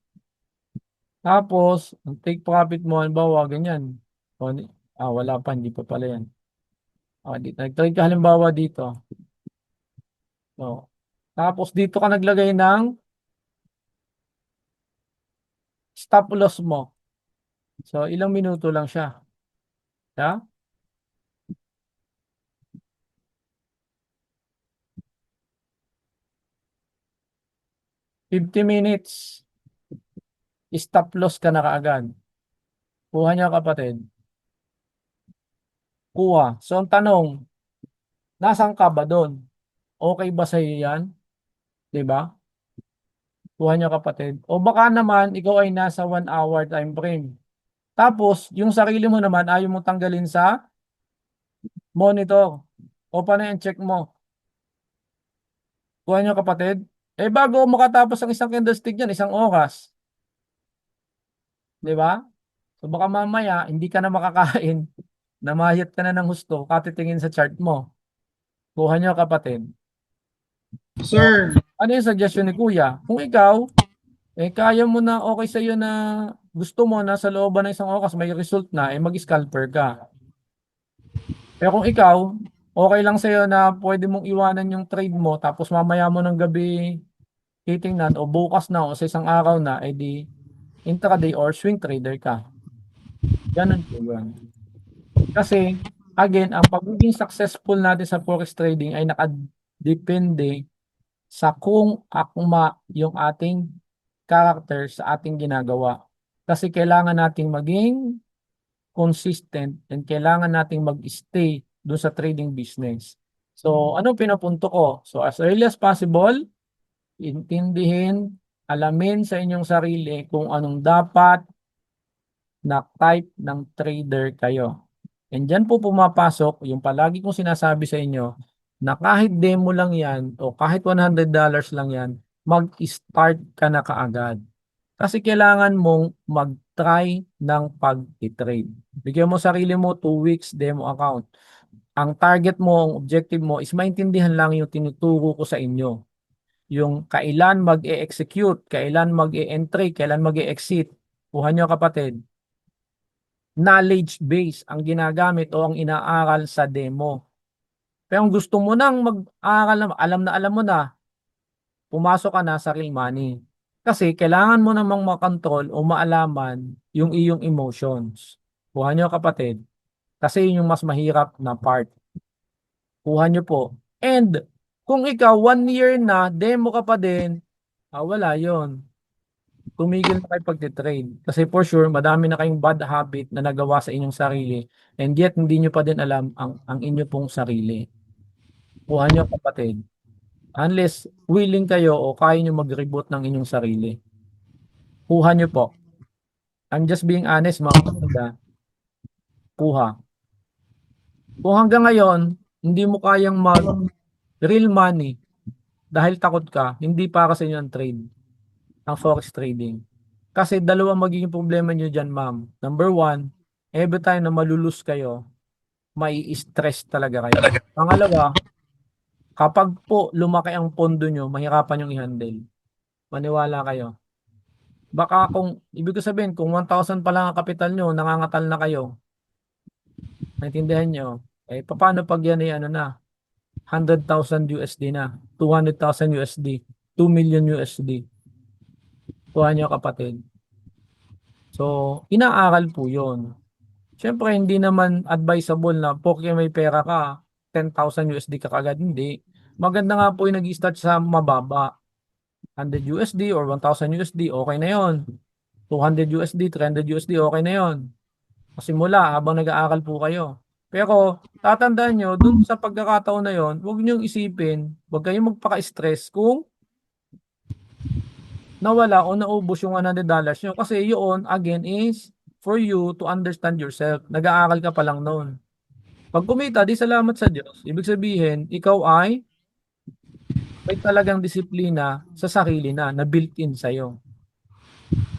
Tapos, ang take profit mo, halimbawa, ganyan. Wala pa, hindi pa pala yan. Nag-trade ka halimbawa dito. So, tapos dito ka naglagay ng stop loss mo. So, ilang minuto lang siya. Yeah? 50 minutes. Stop loss ka na kaagad. Kuha niya kapatid. Kuha. So, ang tanong, nasaan ka ba doon? Okay ba sa'yo yan? Diba? Kuha niya kapatid. O baka naman, ikaw ay nasa 1 hour time frame. Tapos, yung sarili mo naman, ayaw mo tanggalin sa monitor. O paano yung check mo? Kuha niyo kapatid. Bago makatapos ang isang candlestick yan, 1 oras. Diba? So baka mamaya, hindi ka na makakain. Namayat ka na ng husto, katitingin sa chart mo. Kuha niyo kapatid.
Sir,
Ano yung suggestion ni Kuya? Kung ikaw, kaya mo na okay sa'yo na gusto mo na sa looban ng 1 oras may result na, mag-scalper ka. Pero kung ikaw, okay lang sa'yo na pwede mong iwanan yung trade mo tapos mamaya mo ng gabi titingnan o bukas na o sa isang araw na, di intraday or swing trader ka. Ganun po yun. Kasi, again, ang pagiging successful natin sa forex trading ay nakadepende sa kung akma yung ating character sa ating ginagawa. Kasi kailangan nating maging consistent and kailangan nating mag-stay doon sa trading business. So, ano pinapunto ko? So, as early as possible, intindihin, alamin sa inyong sarili kung anong dapat na type ng trader kayo. And dyan po pumapasok yung palagi kong sinasabi sa inyo na kahit demo lang yan o kahit $100 lang yan, mag-start ka na kaagad. Kasi kailangan mong mag-try ng pag-trade. Bigyan mo sarili mo 2 weeks demo account. Ang target mo, ang objective mo is maintindihan lang yung tinuturo ko sa inyo. Yung kailan mag-e-execute, kailan mag-e-entry, kailan mag-e-exit. Kuha nyo kapatid. Knowledge base ang ginagamit o ang inaaral sa demo. Pero kung gusto mo nang mag-aaral, alam mo na, pumasok ka na sa real money. Kasi kailangan mo namang makontrol o maalaman yung iyong emotions. Kuha nyo kapatid. Kasi yun yung mas mahirap na part. Kuha nyo po. And kung ikaw 1 year na, demo ka pa din, wala yon. Tumigil na kayo pagtitrade. Kasi for sure, madami na kayong bad habit na nagawa sa inyong sarili. And yet, hindi nyo pa din alam ang inyo pong sarili. Kuha nyo kapatid. Unless willing kayo o kaya nyo mag-reboot ng inyong sarili. Kuha nyo po. I'm just being honest mga kapatid. Kuha. Kung hanggang ngayon, hindi mo kayang mag-real money dahil takot ka, hindi para sa inyo ang trade, ang forex trading. Kasi dalawa magiging problema nyo dyan, ma'am. Number 1, every time na malulus kayo, mai-stress talaga kayo. Pangalawa, kapag po lumaki ang pondo nyo, mahirapan yung i-handle. Maniwala kayo. Baka kung, ibig ko sabihin, kung 1,000 pa lang ang kapital nyo, nangangatal na kayo. Naintindihan nyo? Paano pag yan ay ano na? 100,000 USD na, 200,000 USD, 2 million USD. Kuha nyo kapatid. So, inaaral po yun. Siyempre, hindi naman advisable na porque may pera ka, 10,000 USD ka kagad. Hindi. Maganda nga po yung nag-start sa mababa. 100 USD or 1,000 USD, okay na yon. 200 USD, 300 USD, okay na yon. Simula habang nag-aaral po kayo. Pero tatandaan nyo, dun sa pagkakataon na yon, huwag nyo isipin, huwag kayong magpaka-stress kung nawala o naubos yung $100 nyo. Kasi yun, again, is for you to understand yourself. Nag-aaral ka pa lang noon. Pag kumita, di salamat sa Diyos. Ibig sabihin, ikaw ay may talagang disiplina sa sarili na built-in sa'yo.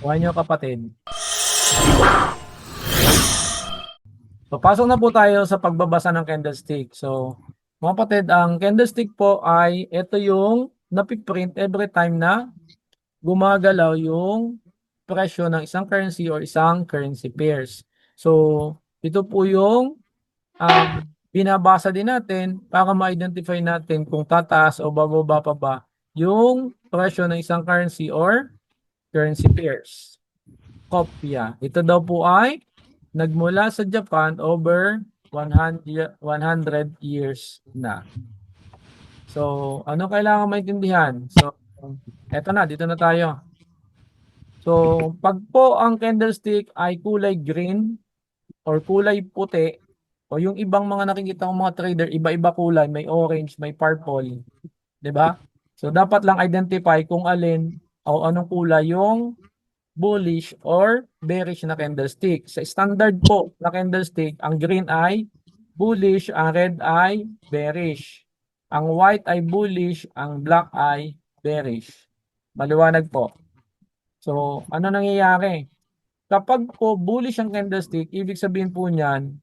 Kuha nyo kapatid. So, pasok na po tayo sa pagbabasa ng candlestick. So, mga kapatid, ang candlestick po ay ito yung napiprint every time na gumagalaw yung presyo ng isang currency or isang currency pairs. So, ito po yung binabasa din natin para ma-identify natin kung tataas o bababa pa ba yung presyo ng isang currency or currency pairs. Kopya. Ito daw po ay nagmula sa Japan over 100 years na. So, ano kailangan maintindihan? So, eto na, dito na tayo. So, pag po ang candlestick ay kulay green or kulay puti, o yung ibang mga nakikita ng mga trader, iba-iba kulay, may orange, may purple, 'di ba? So, dapat lang identify kung alin o anong kulay yung bullish or bearish na candlestick. Sa standard po na candlestick, ang green ay bullish, ang red ay bearish. Ang white ay bullish, ang black ay bearish. Maliwanag po. So, ano nangyayari? Kapag po bullish ang candlestick, ibig sabihin po niyan,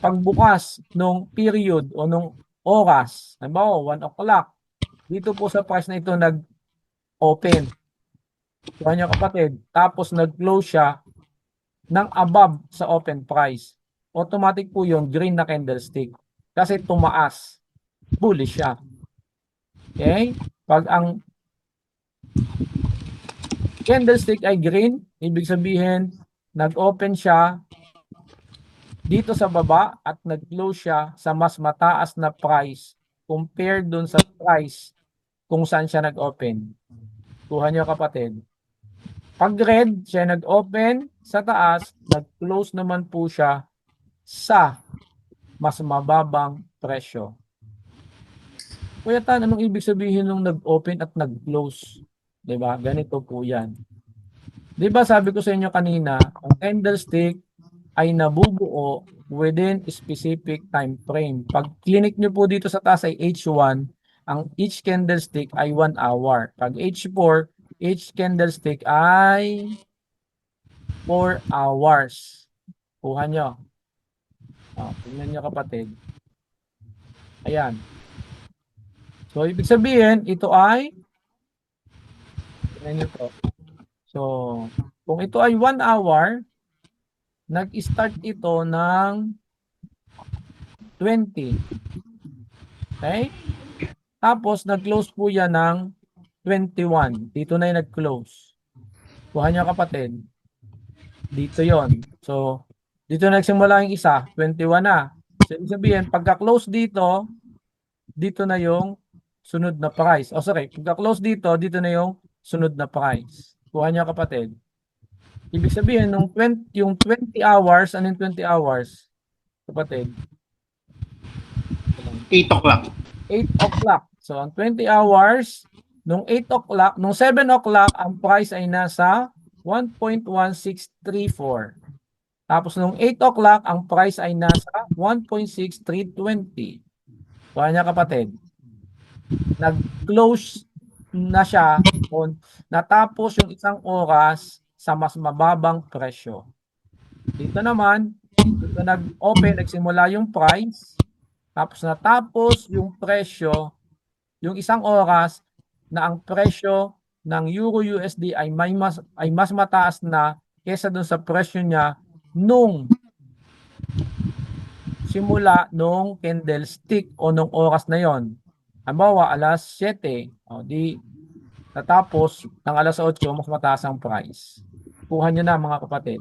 pagbukas nung period o nung oras, halimbawa 1 o'clock, dito po sa price na ito nag-open. Kuha niyo kapatid, tapos nag-close siya ng above sa open price. Automatic po yung green na candlestick. Kasi tumaas. Bullish siya. Okay? Pag ang candlestick ay green, ibig sabihin, nag-open siya dito sa baba at nag-close siya sa mas mataas na price compared dun sa price kung saan siya nag-open. Kuha niyo kapatid. Pag red, siya nag-open sa taas, nag-close naman po siya sa mas mababang presyo. Kuya Tan, anong ibig sabihin nung nag-open at nag-close? Diba? Ganito po yan. Diba sabi ko sa inyo kanina, ang candlestick ay nabubuo within specific time frame. Pag clinic nyo po dito sa taas ay H1, ang each candlestick ay 1 hour. Pag H4, each candlestick ay 4 hours. Kuha nyo. Tingnan nyo kapatid. Ayan. So, ibig sabihin, ito ay tingnan nyo po. So, kung ito ay 1 hour, nag-start ito ng 20. Okay? Tapos, nag-close po yan ng 21. Dito na yung nag-close. Kuha nyo kapatid. Dito yon. So, dito nagsimula yung isa. 21 na. So, ibig sabihin, pagka-close dito, dito na yung sunod na price. O sorry, pagka-close dito, dito na yung sunod na price. Kuha nyo kapatid. Ibig sabihin, yung 20 hours, anong 20 hours? Kapatid.
8 o'clock.
8 o'clock. So, ang 20 hours, nung 8 o'clock, nung 7 o'clock, ang price ay nasa 1.1634. Tapos, nung 8 o'clock, ang price ay nasa 1.6320. Kuha niya kapatid. Nag-close na siya on natapos yung isang oras sa mas mababang presyo. Dito naman, dito nag-open, nagsimula yung price, tapos natapos yung presyo, yung isang oras na ang presyo ng Euro USD ay mas mataas na kesa dun sa presyo niya nung simula nung candlestick o nung oras na yon. Halimbawa, alas 7, o di natapos ng alas 8, mas mataas ang price. Kuha nyo na mga kapatid.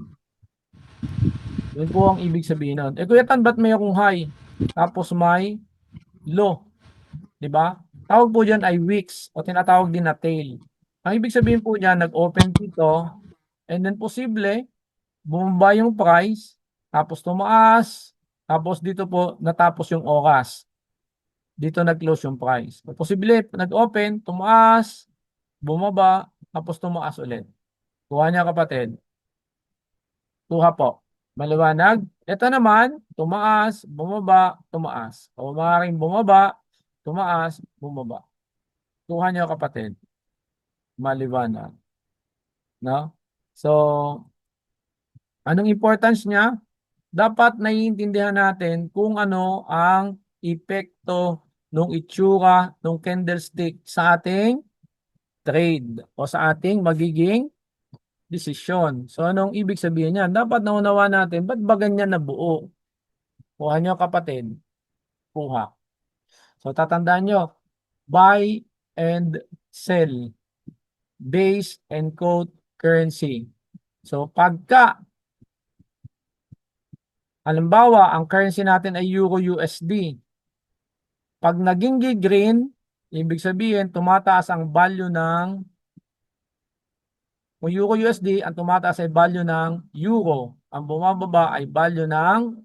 Yun po ang ibig sabihin nun. Kuya Tan, ba't may akong high? Tapos may low. Diba? Tawag po dyan ay wicks o tinatawag din na tail. Ang ibig sabihin po niya, nag-open dito, And then posible, bumaba yung price, tapos tumaas, tapos dito po natapos yung oras. Dito nag-close yung price. O posible, nag-open, tumaas, bumaba, tapos tumaas ulit. Kuha niya kapatid. Kuha po. Maliwanag? Ito naman, tumaas, bumaba, tumaas. O maaaring bumaba, tumaas, bumaba. Kuha niya kapatid. Maliwanag. No? So, anong importance niya? Dapat naiintindihan natin kung ano ang epekto ng itsura ng candlestick sa ating trade o sa ating magiging desisyon. So, anong ibig sabihin niyan? Dapat naunawa natin, ba't ba ganyan nabuo? Kuha nyo kapatid. Kuha. So, tatandaan nyo, buy and sell. Base and quote currency. So, pagka halimbawa, ang currency natin ay Euro USD. Pag naging green, ibig sabihin, tumataas ang value ng kung Euro USD, ang tumataas ay value ng Euro. Ang bumababa ay value ng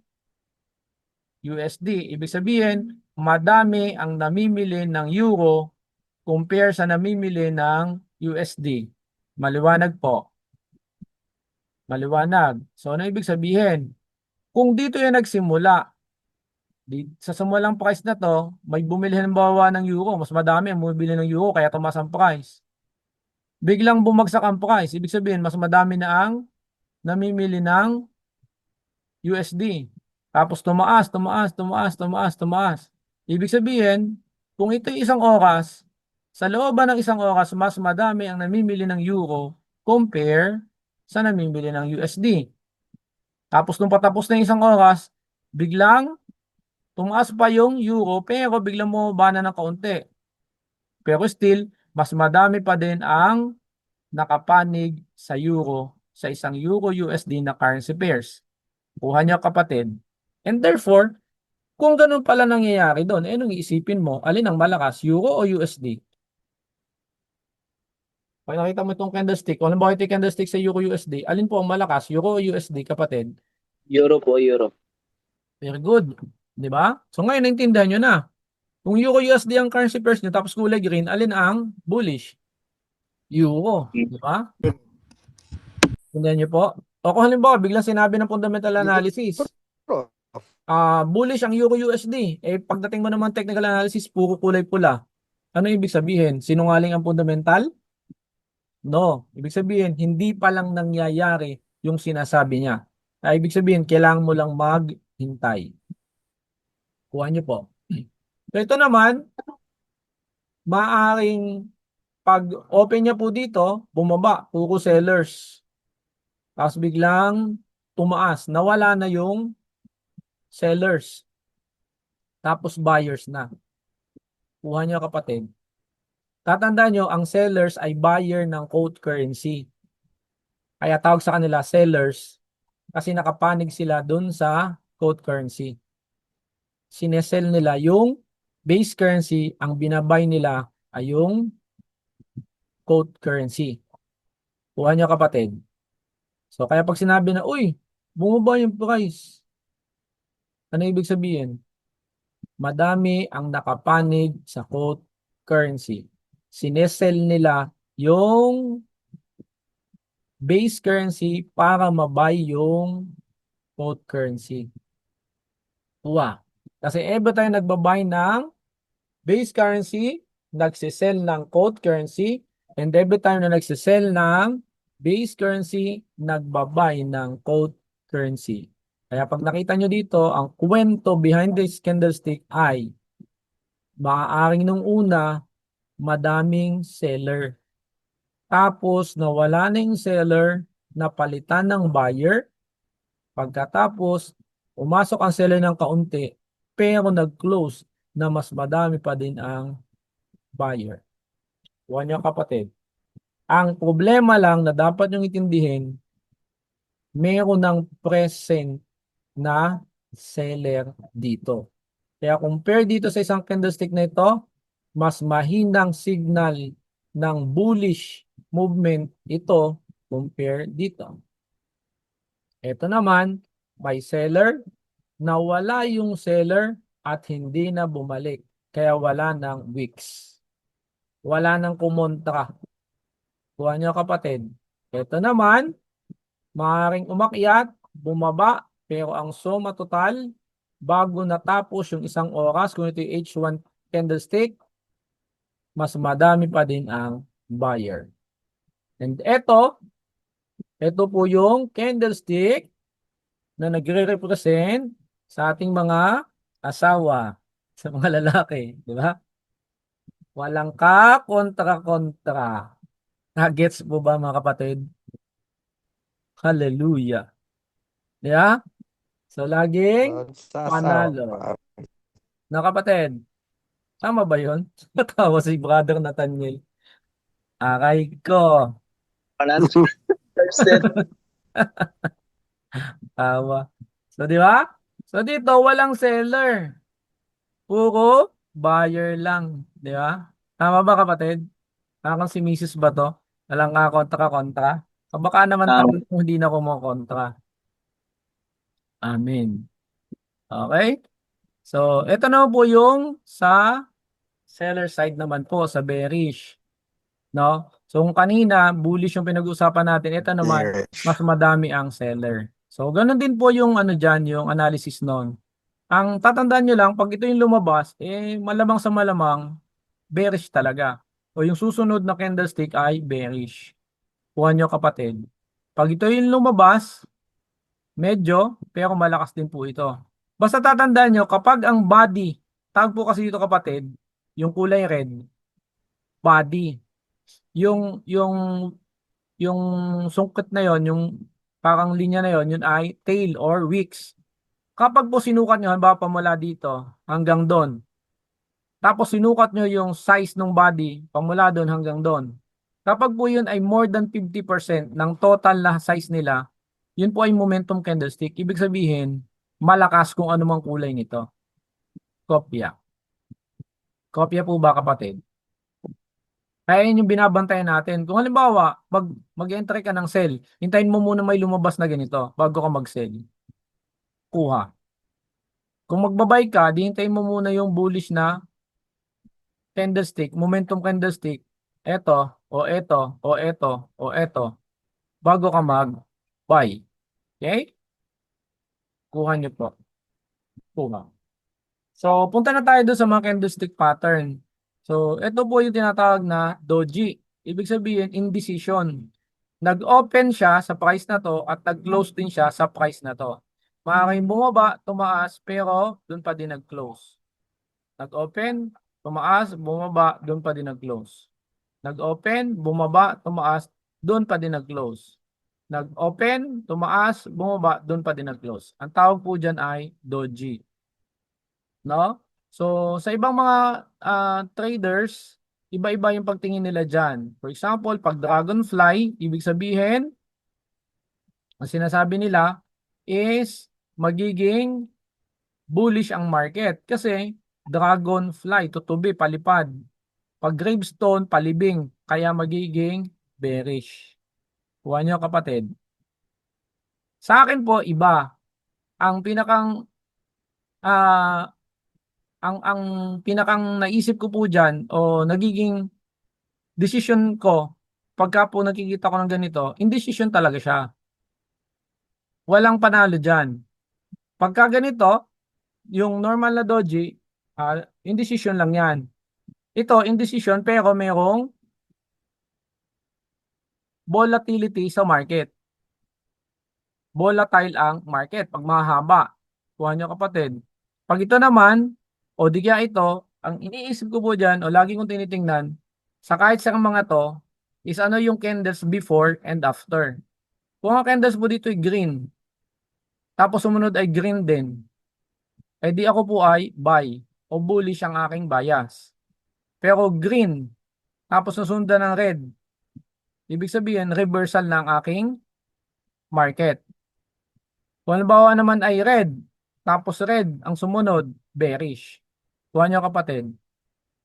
USD. Ibig sabihin, madami ang namimili ng Euro compare sa namimili ng USD. Maliwanag po. Maliwanag. So, ano ibig sabihin? Kung dito yung nagsimula, sa simulang price na to, may bumili halimbawa ng Euro, mas madami ang bumibili ng Euro, kaya tumaas ang price. Biglang bumagsak ang price, ibig sabihin, mas madami na ang namimili ng USD. Tapos tumaas. Ibig sabihin, kung ito isang oras, sa looban ng isang oras, mas madami ang namimili ng Euro compare sa namimili ng USD. Tapos nung patapos na yung isang oras, biglang tumaas pa yung Euro pero biglang bumaba na ng kaunti. Pero still, mas madami pa din ang nakapanig sa Euro sa isang Euro USD na currency pairs. Kuha niyo kapatid. And therefore, kung ganun pala nangyayari doon, anong iisipin mo? Alin ang malakas, Euro o USD? Pag nakita mo itong candlestick, kung halimbawa ito yung candlestick sa Euro USD, alin po ang malakas, Euro o USD kapatid?
Euro po, Euro.
Very good. Di ba? So ngayon, naintindihan nyo na. Kung Euro USD ang currency pairs nyo, tapos kulay green, alin ang bullish? Euro. Di ba? Tindihan nyo po? O kung halimbawa, biglang sinabi ng fundamental analysis, bullish ang Euro USD. Eh, pagdating mo naman technical analysis, puro kulay pula. Ano ibig sabihin? Sinungaling ang fundamental? No. Ibig sabihin, hindi pa lang nangyayari yung sinasabi niya. Ibig sabihin, kailangan mo lang maghintay. Kuha niyo po. So ito naman, maaaring pag open niya po dito, bumaba, puro sellers. Tapos biglang tumaas, nawala na yung sellers. Tapos buyers na. Kuha niyo kapatid. Tatandaan nyo, ang sellers ay buyer ng quote currency. Kaya tawag sa kanila sellers kasi nakapanig sila dun sa quote currency. Sinesell nila yung base currency, ang binabay nila ay yung quote currency. Kuha nyo kapatid. So kaya pag sinabi na, uy, bumaba yung price. Ano ibig sabihin? Madami ang nakapanig sa quote currency. Sinesell nila yung base currency para mabay yung quote currency. Kuha. Kasi every time nagbabay ng base currency, nagsisell ng quote currency, and every time na nagsisell ng base currency, nagbabay ng quote currency. Kaya pag nakita nyo dito, ang kwento behind this candlestick ay maaaring nung una, madaming seller. Tapos nawala na yung seller, napalitan ng buyer. Pagkatapos, umasok ang seller ng kaunti, pero nag-close na mas madami pa din ang buyer. Kuha niyo kapatid. Ang problema lang na dapat niyong itindihin, meron ng present na seller dito. Kaya compare dito sa isang candlestick na ito, mas mahinang signal ng bullish movement ito Compare dito. Ito naman, may seller, nawala yung seller at hindi na bumalik. Kaya wala ng weeks. Wala ng kumontra. Kuha nyo kapatid. Ito naman, maaaring umakyat, bumaba, pero ang suma total, bago natapos yung isang oras, kung ito yung H1 candlestick, mas madami pa din ang buyer. And ito po yung candlestick na nagre-represent sa ating mga asawa, sa mga lalaki, di ba? Walang ka-kontra-kontra. Gets po ba mga kapatid? Hallelujah. Di ba? So, laging panalo. Na kapatid, tama ba yun? Natawa si Brother Nathaniel. Aray ko.
100%.
Tawa. So, di ba? So, dito, walang seller. Puro buyer lang. Di ba? Tama ba kapatid? Parang si Mrs. ba to? Walang kontra-kontra. O baka naman tayo kung hindi na kumukontra. Amen. Okay? So, ito na po yung sa seller side naman po, sa bearish. No? So, kung kanina, bullish yung pinag-uusapan natin, ito naman, mas madami ang seller. So, ganun din po yung ano dyan, yung analysis nun. Ang tatandaan nyo lang, pag ito yung lumabas, malamang sa malamang, bearish talaga. O yung susunod na candlestick ay bearish. Kuha nyo kapatid. Pag ito yung lumabas, medyo, pero malakas din po ito. Basta tatandaan nyo, kapag ang body, tawag po kasi dito kapatid, yung kulay red, body. Yung sungkit na yon, yung parang linya na yon, yun ay tail or wicks. Kapag po sinukat nyo, halimbawa pamula dito hanggang doon, tapos sinukat nyo yung size ng body pamula doon hanggang doon. Kapag po yun ay more than 50% ng total na size nila, yun po ay momentum candlestick. Ibig sabihin, malakas kung ano mang kulay nito. Kopya. Kopya po ba kapatid? Kaya yun yung binabantayan natin. Kung halimbawa, mag-entry ka ng sell, hintayin mo muna may lumabas na ganito bago ka mag-sell. Kuha. Kung magbabay ka, di hintayin mo muna yung bullish na candlestick, momentum candlestick, eto, o eto, o eto, o eto, bago ka mag-buy. Okay? Kuha nyo po. Kuha. So, punta na tayo doon sa mga candlestick pattern. So, ito po yung tinatawag na doji. Ibig sabihin, indecision. Nag-open siya sa price na to at nag-close din siya sa price na to. Maaaring bumaba, tumaas, pero doon pa din nag-close. Nag-open, tumaas, bumaba, doon pa din nag-close. Nag-open, bumaba, tumaas, doon pa din nag-close. Nag-open, tumaas, bumaba, doon pa din nag-close. Ang tawag po dyan ay doji. No? So, sa ibang mga traders, iba-iba yung pagtingin nila dyan. For example, pag dragonfly, ibig sabihin, ang sinasabi nila is magiging bullish ang market. Kasi dragonfly, tutubi, palipad. Pag gravestone, palibing. Kaya magiging bearish. Kuha nyo kapatid. Sa akin po, iba. Ang pinakang ang pinakang naisip ko po diyan o nagiging decision ko pagka po nakikita ko ng ganito, indecision talaga siya. Walang panalo diyan. Pagka ganito, yung normal na doji, indecision lang 'yan. Ito indecision pero merong volatility sa market. Volatile ang market pag mahaba. Kuha nyo kapatid. Pag ito naman, o di kaya ito, ang iniisip ko po dyan, o lagi kong tinitingnan, sa kahit sa mga to, is ano yung candles before and after. Kung ang candles po dito ay green, tapos sumunod ay green din, eh di ako po ay buy, o bullish ang aking bias. Pero green, tapos nasundan ng red, ibig sabihin, reversal ng aking market. Kung halimbawa naman ay red, tapos red ang sumunod, bearish. Kuha nyo kapatid.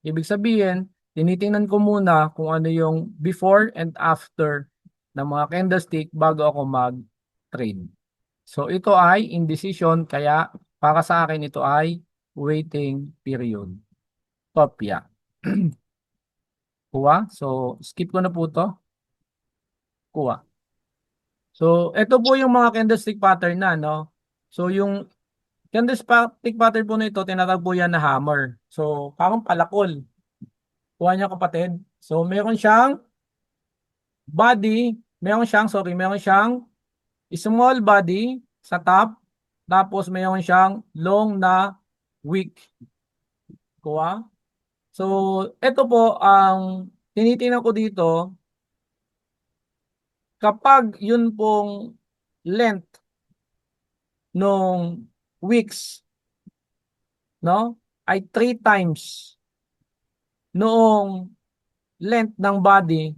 Ibig sabihin, tinitingnan ko muna kung ano yung before and after ng mga candlestick bago ako mag-trade. So ito ay indecision kaya para sa akin ito ay waiting period. Kopya. Kuha. So skip ko na po to. Kuha. So ito po yung mga candlestick pattern na, no? So yung candlestick pattern po na ito, tinatawag po yan na hammer. So parang palakol. Kuha niya kapatid. So meron siyang body, meron siyang small body sa top, tapos meron siyang long na wick. Kuha. So, ito po ang tinitingnan ko dito kapag yun pong length nung wicks, no, ay 3 times noong length ng body.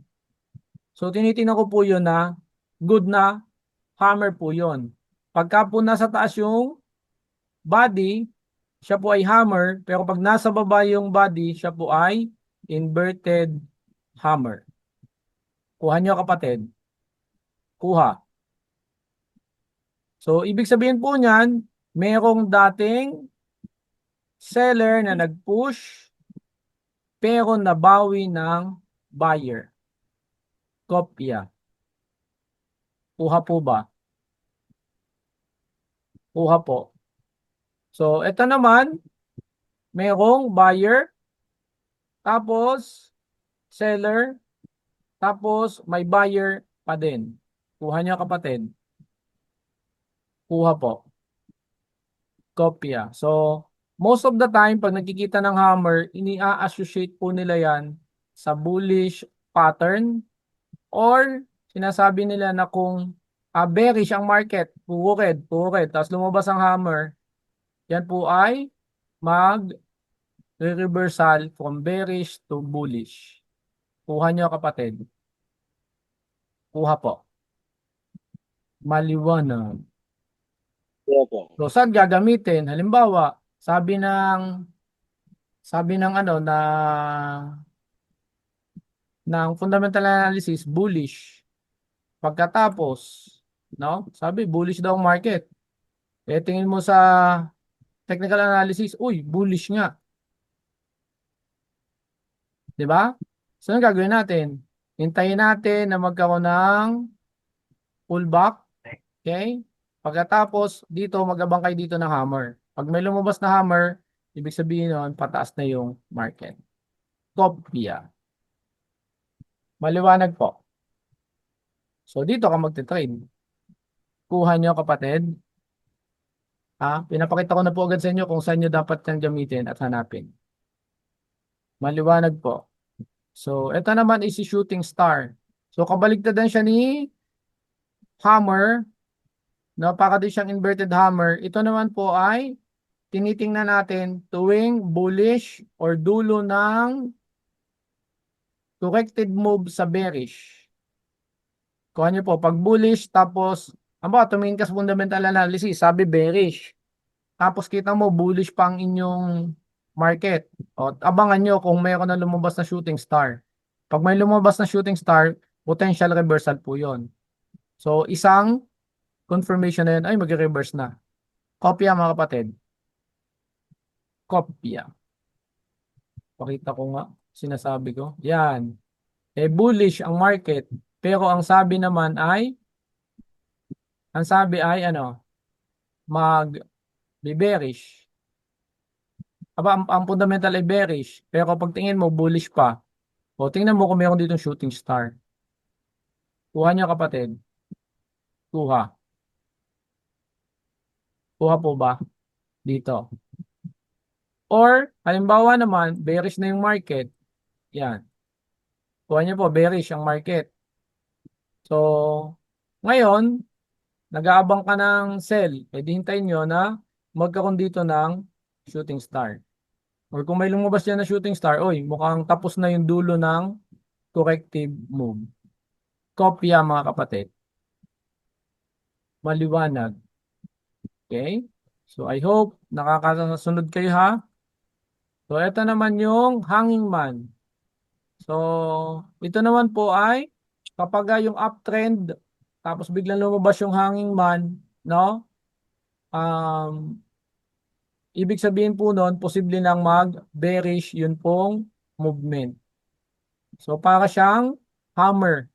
So, tinitingnan ko po yun na good na hammer po yun. Pagka po nasa taas yung body, siya po ay hammer, pero pag nasa baba yung body, siya po ay inverted hammer. Kuha nyo kapatid. Kuha. So, ibig sabihin po niyan, merong dating seller na nag-push, pero nabawi ng buyer. Kopya. Kuha po ba? Kuha po. So, ito naman, merong buyer, tapos seller, tapos may buyer pa din. Kuha niya kapatid. Kuha po. Kopya. So, most of the time, pag nakikita ng hammer, ini-associate po nila yan sa bullish pattern or sinasabi nila na kung bearish ang market, puro red, tapos lumabas ang hammer, yan po ay mag-reversal from bearish to bullish. Kuha nyo kapatid. Kuha po. Maliwanag.
Opo.
So, saan gagamitin? Halimbawa, sabi ng ano ng fundamental analysis, bullish. Pagkatapos, no? Sabi bullish daw ang market. Eh tingin mo sa technical analysis, uy, bullish nga. 'Di ba? So, anong gagawin natin? Hintayin natin na magkaroon ng pullback. Okay? Pagkatapos, dito, magabang kayo dito ng hammer. Pag may lumabas na hammer, ibig sabihin nun, pataas na yung market. Kopya. Maliwanag po. So, dito ka magte-trade. Kuha nyo kapatid. Pinapakita ko na po agad sa inyo kung saan nyo dapat yung gamitin at hanapin. Maliwanag po. So, ito naman is si shooting star. So, kabaligtadan siya ni hammer. No, para din siyang inverted hammer. Ito naman po ay tinitingnan natin tuwing bullish or dulo ng corrected move sa bearish. Kuha niyo po, pag bullish tapos, tumingin ka sa fundamental analysis, sabi bearish. Tapos kita mo bullish pa ang inyong market. O, abangan nyo kung mayroon na lumabas na shooting star. Pag may lumabas na shooting star, potential reversal po yon. So, isang confirmation na yun, ay mag-reverse na. Kopya mga kapatid. Kopya. Pakita ko nga, sinasabi ko. Yan. Bullish ang market. Pero ang sabi naman ay, mag-bearish. Ang fundamental ay bearish. Pero pag tingin mo, bullish pa. O, tingnan mo kung meron dito shooting star. Kuha niya kapatid. Kuha. Kuha po ba? Dito. Or, halimbawa naman, bearish na yung market. Yan. Kuha niyo po, bearish ang market. So, ngayon, nag-aabang ka ng sell. E di hintayin nyo na magkaroon dito ng shooting star. Or kung may lumabas dyan na shooting star, oy, mukhang tapos na yung dulo ng corrective move. Kopya mga kapatid. Maliwanag. Okay? So, I hope nakakasunod kayo ha. So, ito naman yung hanging man. So, ito naman po ay kapag yung uptrend, tapos biglang lumabas yung hanging man, no? Ibig sabihin po nun, posible nang mag-bearish yun pong movement. So, para siyang hammer.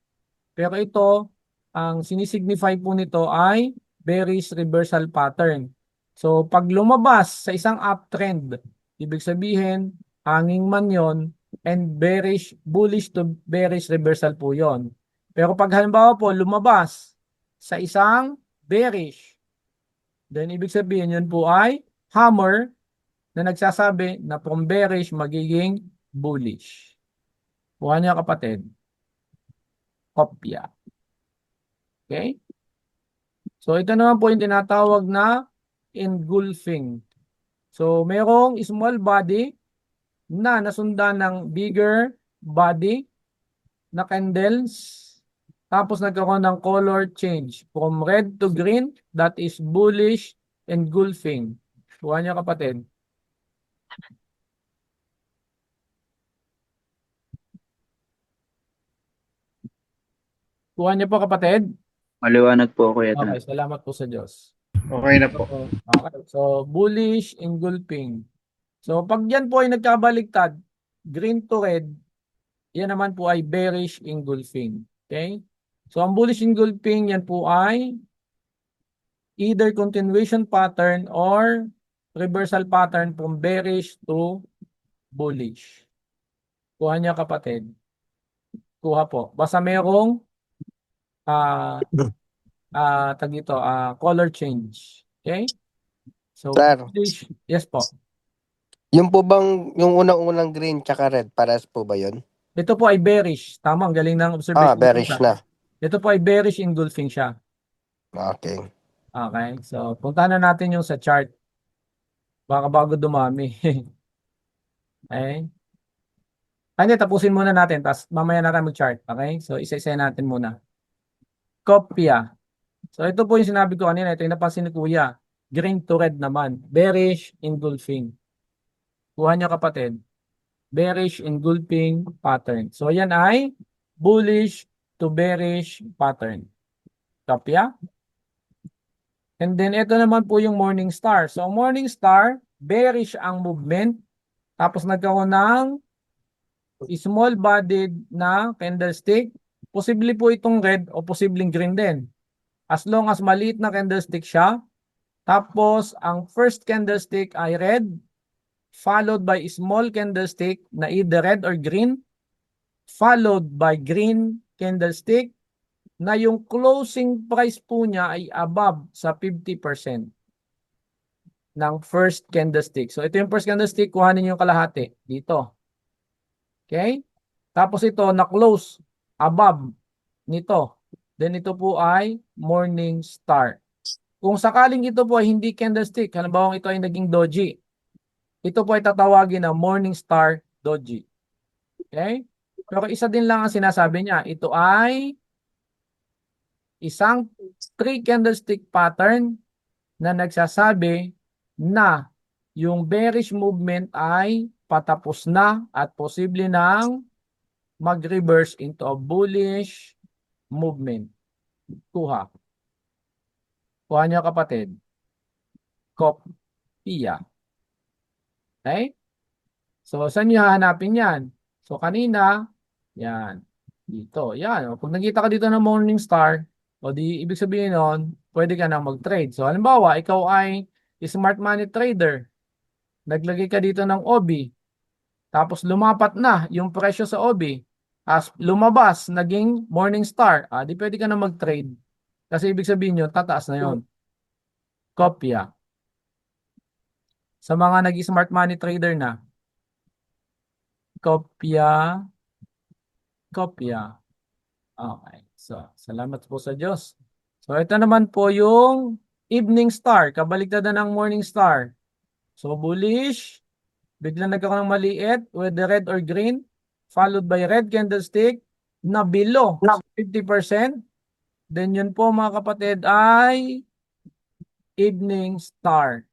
Pero ito, ang sinisignify po nito ay bearish reversal pattern. So, pag lumabas sa isang uptrend, ibig sabihin, hanging man yon and bearish, bullish to bearish reversal po yon. Pero pag halimbawa po, lumabas sa isang bearish, then ibig sabihin yun po ay hammer na nagsasabi na from bearish magiging bullish. Kuha niya kapatid. Kopya. Okay? So ito naman po yung tinatawag na engulfing. So merong small body na nasundan ng bigger body na candles. Tapos nagkaroon ng color change from red to green. That is bullish engulfing. Kuha niya kapatid. Kuha niyo po kapatid.
Maliwanag po, Kuya
Okay,
Tan.
salamat po sa Diyos.
Okay na po.
Okay, so bullish engulfing. So pag yan po ay nagkabaliktad, green to red, yan naman po ay bearish engulfing. Okay? So ang bullish engulfing, yan po ay either continuation pattern or reversal pattern from bearish to bullish. Kuha niya kapatid. Kuha po. Basta merong tag dito, color change. Okay? So,
Sir,
bullish. Yes po.
yung po bang, yung unang-unang green tsaka red, pares po ba yun?
Ito po ay bearish. Tama, ang galing ng observation.
Bearish na.
Ito po ay bearish engulfing siya.
Okay.
Okay? So, puntahan na natin yung sa chart. Baka bago dumami. Okay? Hindi, tapusin muna natin. Tapos mamaya na tayo mag-chart. Okay? So, isa-isa natin muna. Kopya. So, ito po yung sinabi ko kanina. Ito yung napansin ni Kuya. Green to red naman. Bearish engulfing. Kuha niya kapatid. Bearish engulfing pattern. So, yan ay bullish to bearish pattern. Kopya. And then, ito naman po yung morning star. So, morning star, bearish ang movement. Tapos nagkaroon ng small bodied na candlestick. Posible po itong red o posibleng green din. As long as maliit na candlestick siya. Tapos, ang first candlestick ay red. Followed by small candlestick na either red or green. Followed by green candlestick na yung closing price po niya ay above sa 50% ng first candlestick. So, ito yung first candlestick. Kuhanin yung kalahati dito. Okay? Tapos ito, na-close above nito. Then ito po ay morning star. Kung sakaling ito po ay hindi candlestick, halimbawa ito ay naging doji, ito po ay tatawagin na morning star doji. Okay? Pero isa din lang ang sinasabi niya. Ito ay isang 3 candlestick pattern na nagsasabi na yung bearish movement ay patapos na at posible nang mag-reverse into a bullish movement. Kuha. Kuha niyo kapatid. Kopya. Okay? So, saan niyo hahanapin yan? So, kanina, yan. Dito. Yan. Pag nakita ka dito ng morning star, o di ibig sabihin nun, pwede ka nang mag-trade. So, halimbawa, ikaw ay smart money trader. Naglagay ka dito ng OB. Tapos lumapat na yung presyo sa OB. As lumabas, naging morning star. Di pwede ka na mag-trade. Kasi ibig sabihin nyo, tataas na yon. Kopya. Sa mga nag-smart money trader na. Kopya. Kopya. Okay. So, salamat po sa Diyos. So, ito naman po yung evening star. Kabaligtaran ng morning star. So, bullish. Biglang nagkaroon ng maliit, whether red or green. Followed by red candlestick na below 50%. Then yun po mga kapatid ay evening star.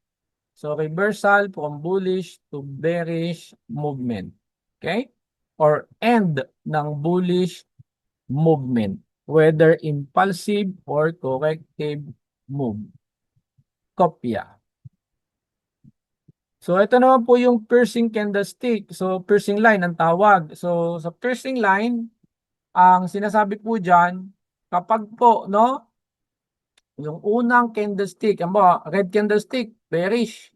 So, reversal from bullish to bearish movement. Okay? Or end ng bullish movement, whether impulsive or corrective move. Kopya. So, ito naman po yung piercing candlestick. So, piercing line ang tawag. So, sa piercing line, ang sinasabi po dyan, kapag po, no, yung unang candlestick, red candlestick, bearish.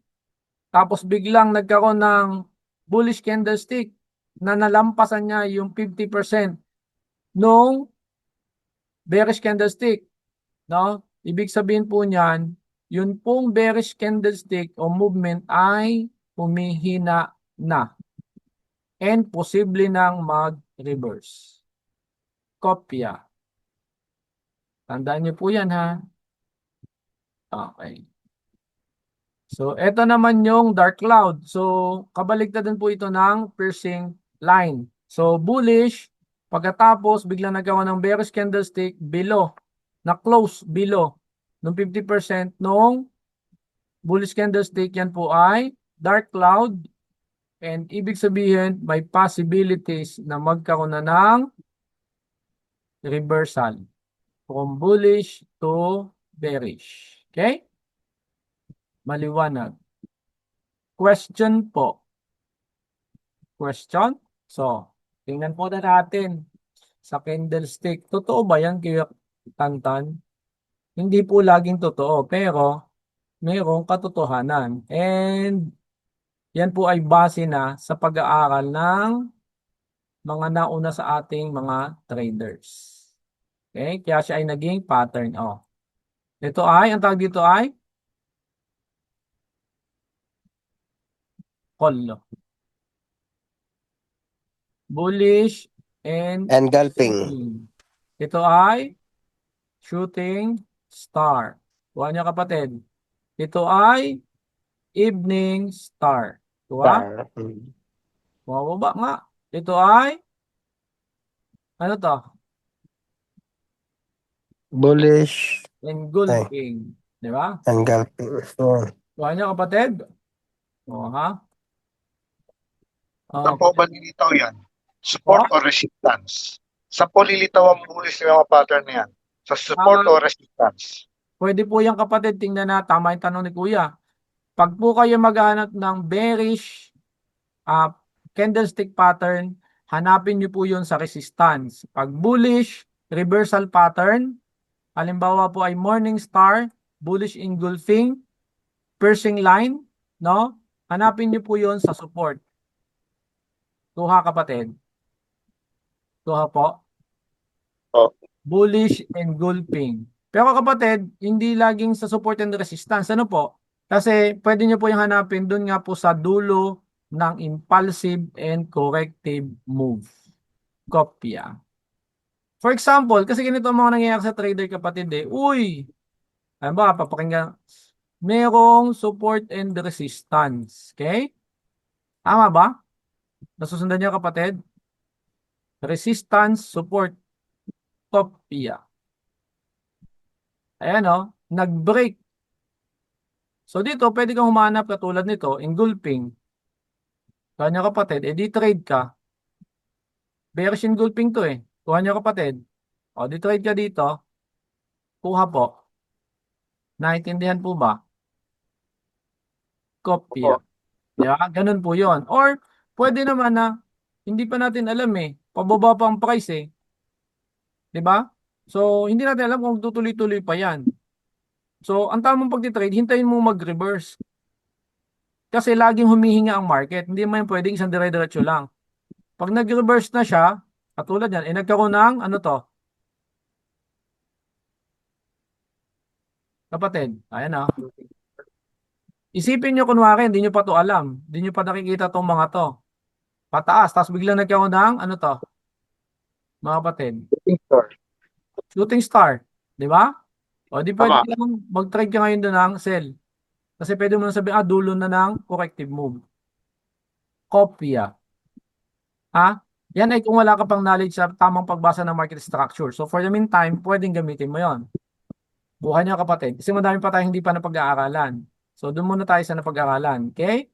Tapos biglang nagkaroon ng bullish candlestick na nalampasan niya yung 50% nung bearish candlestick, no? Ibig sabihin po niyan, yun pong bearish candlestick o movement ay humihina na and posible nang mag-reverse. Kopya. Tandaan niyo po yan, ha? Okay. So, eto naman yung dark cloud. So, kabaligtaran po ito ng piercing line. So, bullish, pagkatapos biglang nagkaroon ng bearish candlestick below, na close below ng 50% nung bullish candlestick, yan po ay dark cloud. And ibig sabihin, may possibilities na magkaroon na ng reversal from bullish to bearish. Okay? Maliwanag. Question po. Question? So, tingnan po na natin sa candlestick. Totoo ba yan, Kuya Tantan? Hindi po laging totoo, pero mayroong katotohanan. And yan po ay base na sa pag-aaral ng mga nauna sa ating mga traders. Okay? Kaya siya ay naging pattern. Oh. Ito ay, ang tawag dito ay call. Bullish and
Engulfing.
ito ay shooting star. Kuha niya, kapatid. Ito ay evening star. Kuha? Bumababa nga. Ito ay ano to?
Bullish.
Engulfing. Di ba?
Engulfing. So,
Kuha niya, kapatid. O, ha?
Saan po ba nilitaw yan? Support or resistance? Saan po lilitaw ang bullish na mga pattern na yan? Sa support or resistance?
Pwede po yan, kapatid. Tingnan na. Tama yung tanong ni Kuya. Pag po kayo maghanap ng bearish candlestick pattern, hanapin nyo po yun sa resistance. Pag bullish reversal pattern, halimbawa po ay morning star, bullish engulfing, piercing line, no? Hanapin nyo po yun sa support. Tuha, kapatid. Tuha po.
Oh.
Bullish engulfing. Pero kapatid, hindi laging sa support and resistance. Ano po? Kasi pwede nyo po yung hanapin doon nga po sa dulo ng impulsive and corrective move. Kopya. For example, kasi ganito ang mga nangyayari sa trader, kapatid eh. Uy! Ano ba? Papakinggan. Merong support and resistance. Okay? Tama ba? Nasusundan niyo, kapatid? Resistance, support. Kopya. Ayan o. Nag-break. So dito, pwede kang humanap katulad nito, engulfing. Kanya, kapatid, edi trade ka. Bearish engulfing to eh. Kuha niyo, kapatid. O, di trade ka dito. Kuha po. Naintindihan po ba? Kopya. Diba? Ganun po yon. Or, pwede naman na, hindi pa natin alam eh. Pababa pa ang price eh. Diba? So, hindi natin alam kung tutuloy-tuloy pa yan. So, ang tamang pagtitrade, hintayin mo mag-reverse. Kasi laging humihinga ang market. Hindi man pwedeng isang dire-diretso lang. Pag nag-reverse na siya, katulad yan, nagkaroon ng, ano to? Kapatid, ayan na. Isipin nyo kunwari, hindi nyo pa to alam. Hindi nyo pa nakikita tong mga to. Pataas, tapos biglang nagkaroon ng, ano to? Mga kapatid. Shooting star. Di ba? O, di pwede lang mag-trade ka ngayon doon ng sell. Kasi pwede mo na sabihin, dulo na ng corrective move. Kopya. Ha? Yan ay kung wala ka pang knowledge sa tamang pagbasa ng market structure. So for the meantime, pwedeng gamitin mo yon. Buhay niya, kapatid. Kasi madami pa tayong hindi pa napag-aaralan. So doon muna tayo sa napag-aaralan. Okay?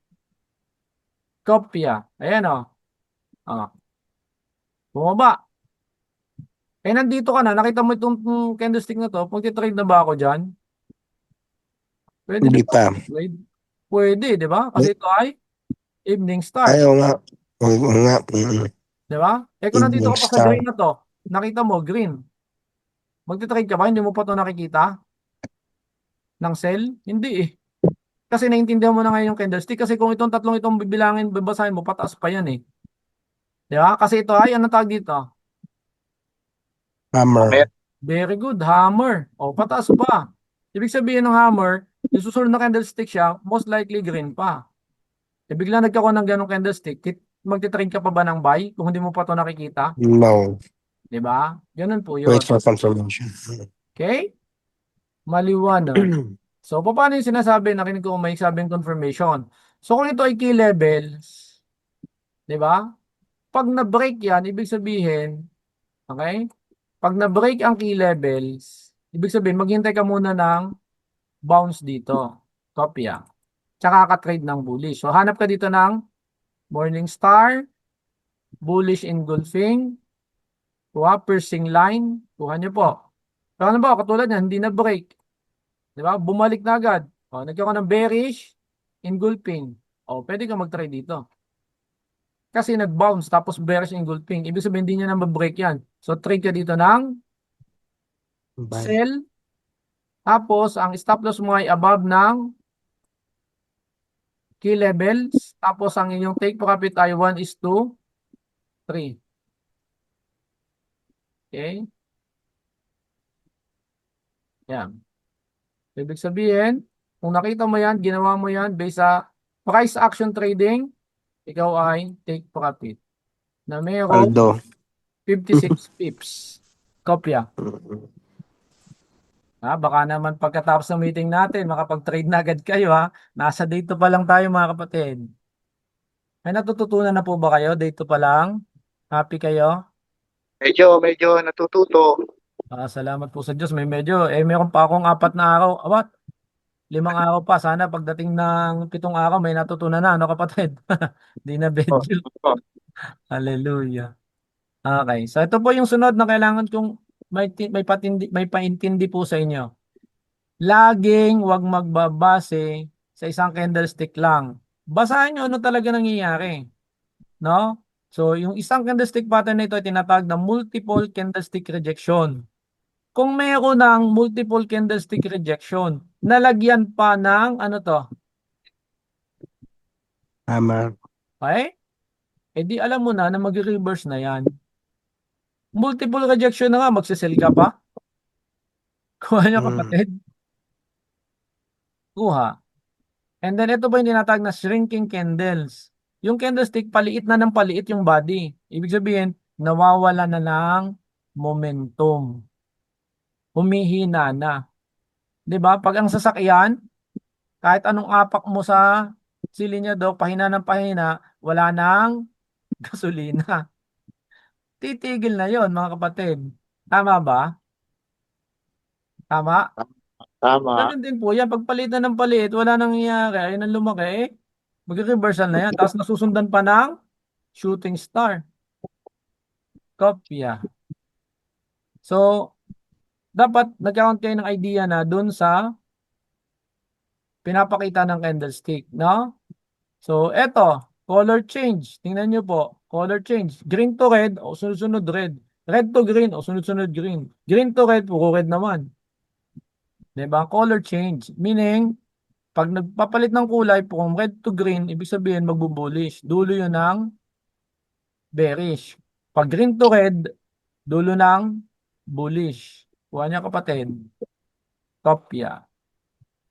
Kopya. Ayan o. Bumaba. nandito ka na, nakita mo itong candlestick na to, magti-trade na ba ako dyan? Pwede
Hindi
na
pa.
trade. Pwede, di ba? Kasi ito ay evening star.
Ayaw nga. Oo nga.
Di ba? Kung nandito
Evening
ka pa sa
star.
green na to, nakita mo, green. Magti-trade ka ba? Hindi mo pa to nakikita? Ng sell? Hindi eh. Kasi naiintindihan mo na ngayon yung candlestick. Kasi kung itong tatlong itong bibilangin, babasahin mo, pataas pa yan eh. Di ba? Kasi ito ay, anong tawag dito?
Hammer.
Very good, hammer. O, pataas pa. Ibig sabihin ng hammer, yung susunod na candlestick siya, most likely green pa. E bigla nagkaroon ng ganong candlestick, magti-trade ka pa ba ng buy kung hindi mo pa to nakikita?
No.
Di ba? Ganun po yun.
Wait for confirmation.
Okay? Maliwanag. So, paano yung sinasabi, nakinig ko may sabing confirmation. So, kung ito ay key levels, di ba? Pag na-break yan, ibig sabihin, okay? Pag na-break ang key levels, ibig sabihin, maghintay ka muna ng bounce dito. Kopya. Tsaka ka-trade ng bullish. So, hanap ka dito ng morning star, bullish engulfing, kuha, piercing line, kuha nyo po. Pero ano ba, katulad yan, hindi na-break. Di ba? Bumalik na agad. O, nagkaroon ng bearish, engulfing. O, pwede ka mag-trade dito. Kasi nag-bounce, tapos bearish engulfing. Ibig sabihin, hindi niya na ma-break yan. So, trade ka dito ng
Bye.
sell. Tapos, ang stop loss mo ay above ng key levels. Tapos, ang inyong take profit ay 1:3. Okay? Yan. Ibig sabihin, kung nakita mo yan, ginawa mo yan based sa price action trading, ikaw ay take profit. Na mayroong
Aldo.
56 pips. Kopya. Baka naman pagkatapos ng meeting natin, makapag-trade na agad kayo ha. Nasa date pa lang tayo mga kapatid. May natututunan na po ba kayo? Date pa lang? Happy kayo?
Medyo natututo.
Salamat po sa Diyos. Meron pa akong 4 na araw. 5 araw pa. Sana pagdating ng 7 araw, may natutunan na, ano kapatid? Di na bedyo. Hallelujah. Okay. So ito po yung sunod na kailangan kong may paintindi po sa inyo. Laging wag magbabase sa isang candlestick lang. Basahin nyo ano talaga nangyayari. No? So yung isang candlestick pattern na ito ay tinatawag na multiple candlestick rejection. Kung meron ng multiple candlestick rejection, nalagyan pa ng ano to?
Hammer.
Okay? E di alam mo na mag-reverse na yan. Multiple rejection na nga, magsisell ka pa? Kuha niyo kapatid? Kuha. And then ito po yung tinatawag na shrinking candles. Yung candlestick, paliit na ng paliit yung body. Ibig sabihin, nawawala na ng momentum. Humihina na. 'Di ba? Pag ang sasakyan, kahit anong apak mo sa silinyador, pahina ng pahina, wala nang gasolina. Titigil na 'yon, mga kapatid. Tama ba? Tama?
Tama.
Ganun din po yan. Pag palitan ng palit, wala nang nangyayari. Ayun ang lumaki. Mag-reversal na yan. Tapos nasusundan pa ng shooting star. Kopya. So, dapat nagkaroon kayo ng idea na dun sa pinapakita ng candlestick. No? So, eto. Color change. Tingnan nyo po. Color change. Green to red o sunod-sunod red. Red to green o sunod-sunod green. Green to red, puro red naman. Diba? Color change. Meaning, pag nagpapalit ng kulay, from red to green, ibig sabihin magbo-bullish. Dulo yun ng bearish. Pag green to red, dulo ng bullish. Kuha niya kapatid. Kopya.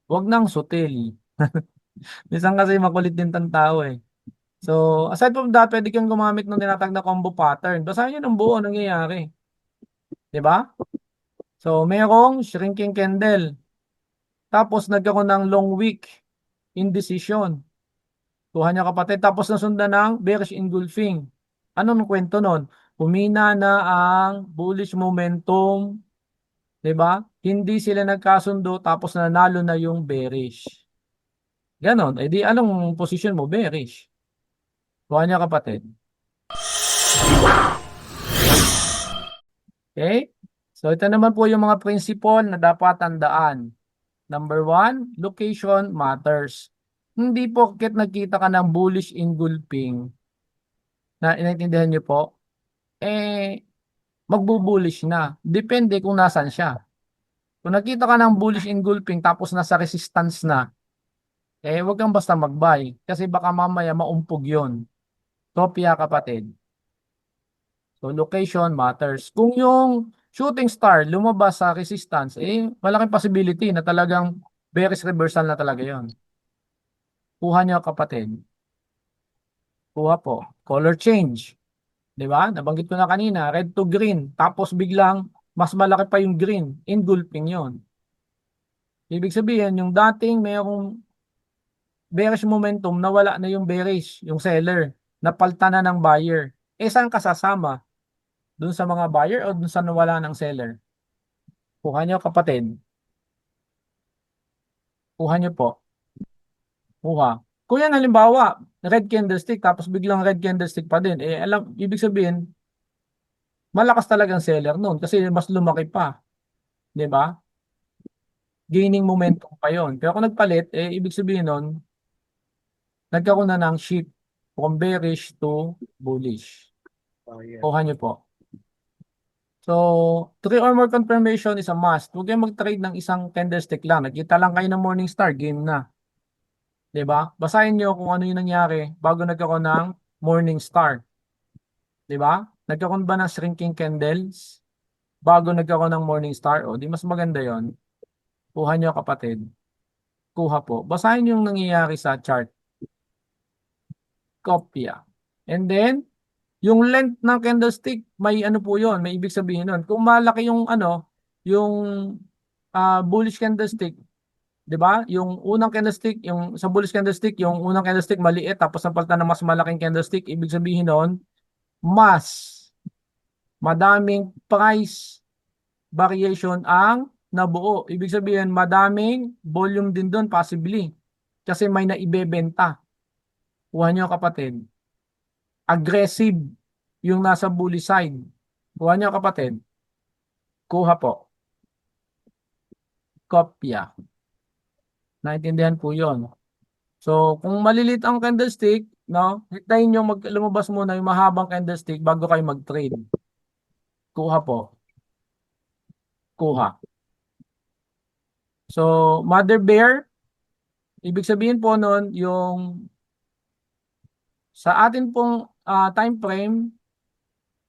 Huwag nang sutil. Minsan kasi makulit din tang tao eh. So, aside from that, pwede kang gumamit ng tinatawag na combo pattern. Basahin nyo ng buo nangyayari. Diba? So, mayroong shrinking candle. Tapos nagkaroon ng long wick indecision. Kuha niya kapatid. Tapos nasundan ng bearish engulfing. Anong kwento nun? Humina na ang bullish momentum. Diba? Hindi sila nagkasundo tapos nanalo na yung bearish. Ganon. E di anong position mo? Bearish. Kuha niya kapatid. Okay? So ito naman po yung mga principle na dapat tandaan. Number 1, location matters. Hindi po kahit nagkita ka ng bullish engulfing, na inaintindihan niyo po, magbo-bullish na. Depende kung nasan siya. Kung nakita ka ng bullish engulfing tapos nasa resistance na, wag kang basta mag-buy. Kasi baka mamaya maumpog yun. Kopya kapatid. So location matters. Kung yung shooting star lumabas sa resistance, malaking possibility na talagang bearish reversal na talaga yon. Kuha niyo kapatid. Kuha po. Color change. Di ba? Nabanggit ko na kanina, red to green. Tapos biglang mas malaki pa yung green. Engulfing yon. Ibig sabihin, yung dating mayroong bearish momentum, nawala na yung bearish, yung seller. Napalta na ng buyer. Saan ka sasama? Dun sa mga buyer o dun sa nawala ng seller? Kuha nyo kapatid. Kuha nyo po. Kuha. Kung yan halimbawa, red candlestick tapos biglang red candlestick pa din. Ibig sabihin, malakas talagang seller noon kasi mas lumaki pa. Di ba? Gaining momentum pa yon. Pero kung nagpalit, ibig sabihin nun, nagkaroon na ng shift from bearish to bullish. Kuha nyo po. So, 3 or more confirmation is a must. Huwag kayong mag-trade ng isang candlestick lang. Nakita lang kayo ng morning star, game na. 'Di ba? Basahin niyo kung ano yung nangyari bago nagkaroon ng morning star. 'Di ba? Nagkaroon ba ng shrinking candles bago nagkaroon ng morning star? O, di mas maganda 'yon. Kuha niyo kapatid. Kuha po. Basahin yung nangyayari sa chart. Kopya. And then, yung length ng candlestick, may ano po 'yon, may ibig sabihin nun. Kung malaki yung yung bullish candlestick, 'di ba? Yung unang candlestick, yung sa bullish candlestick, yung unang candlestick maliit tapos napalitan ng mas malaking candlestick, ibig sabihin nun, mas madaming price variation ang nabuo. Ibig sabihin, madaming volume din doon possibly. Kasi may naibebenta. Kuha nyo kapatid. Aggressive yung nasa bullish side. Kuha nyo kapatid. Kuha po. Kopya. Naintindihan po yun. So, kung malilit ang candlestick, no, hintayin nyo lumabas muna yung mahabang candlestick bago kayo mag-trade. Kuha po. Kuha. So, mother bear, ibig sabihin po nun, yung sa atin pong time frame,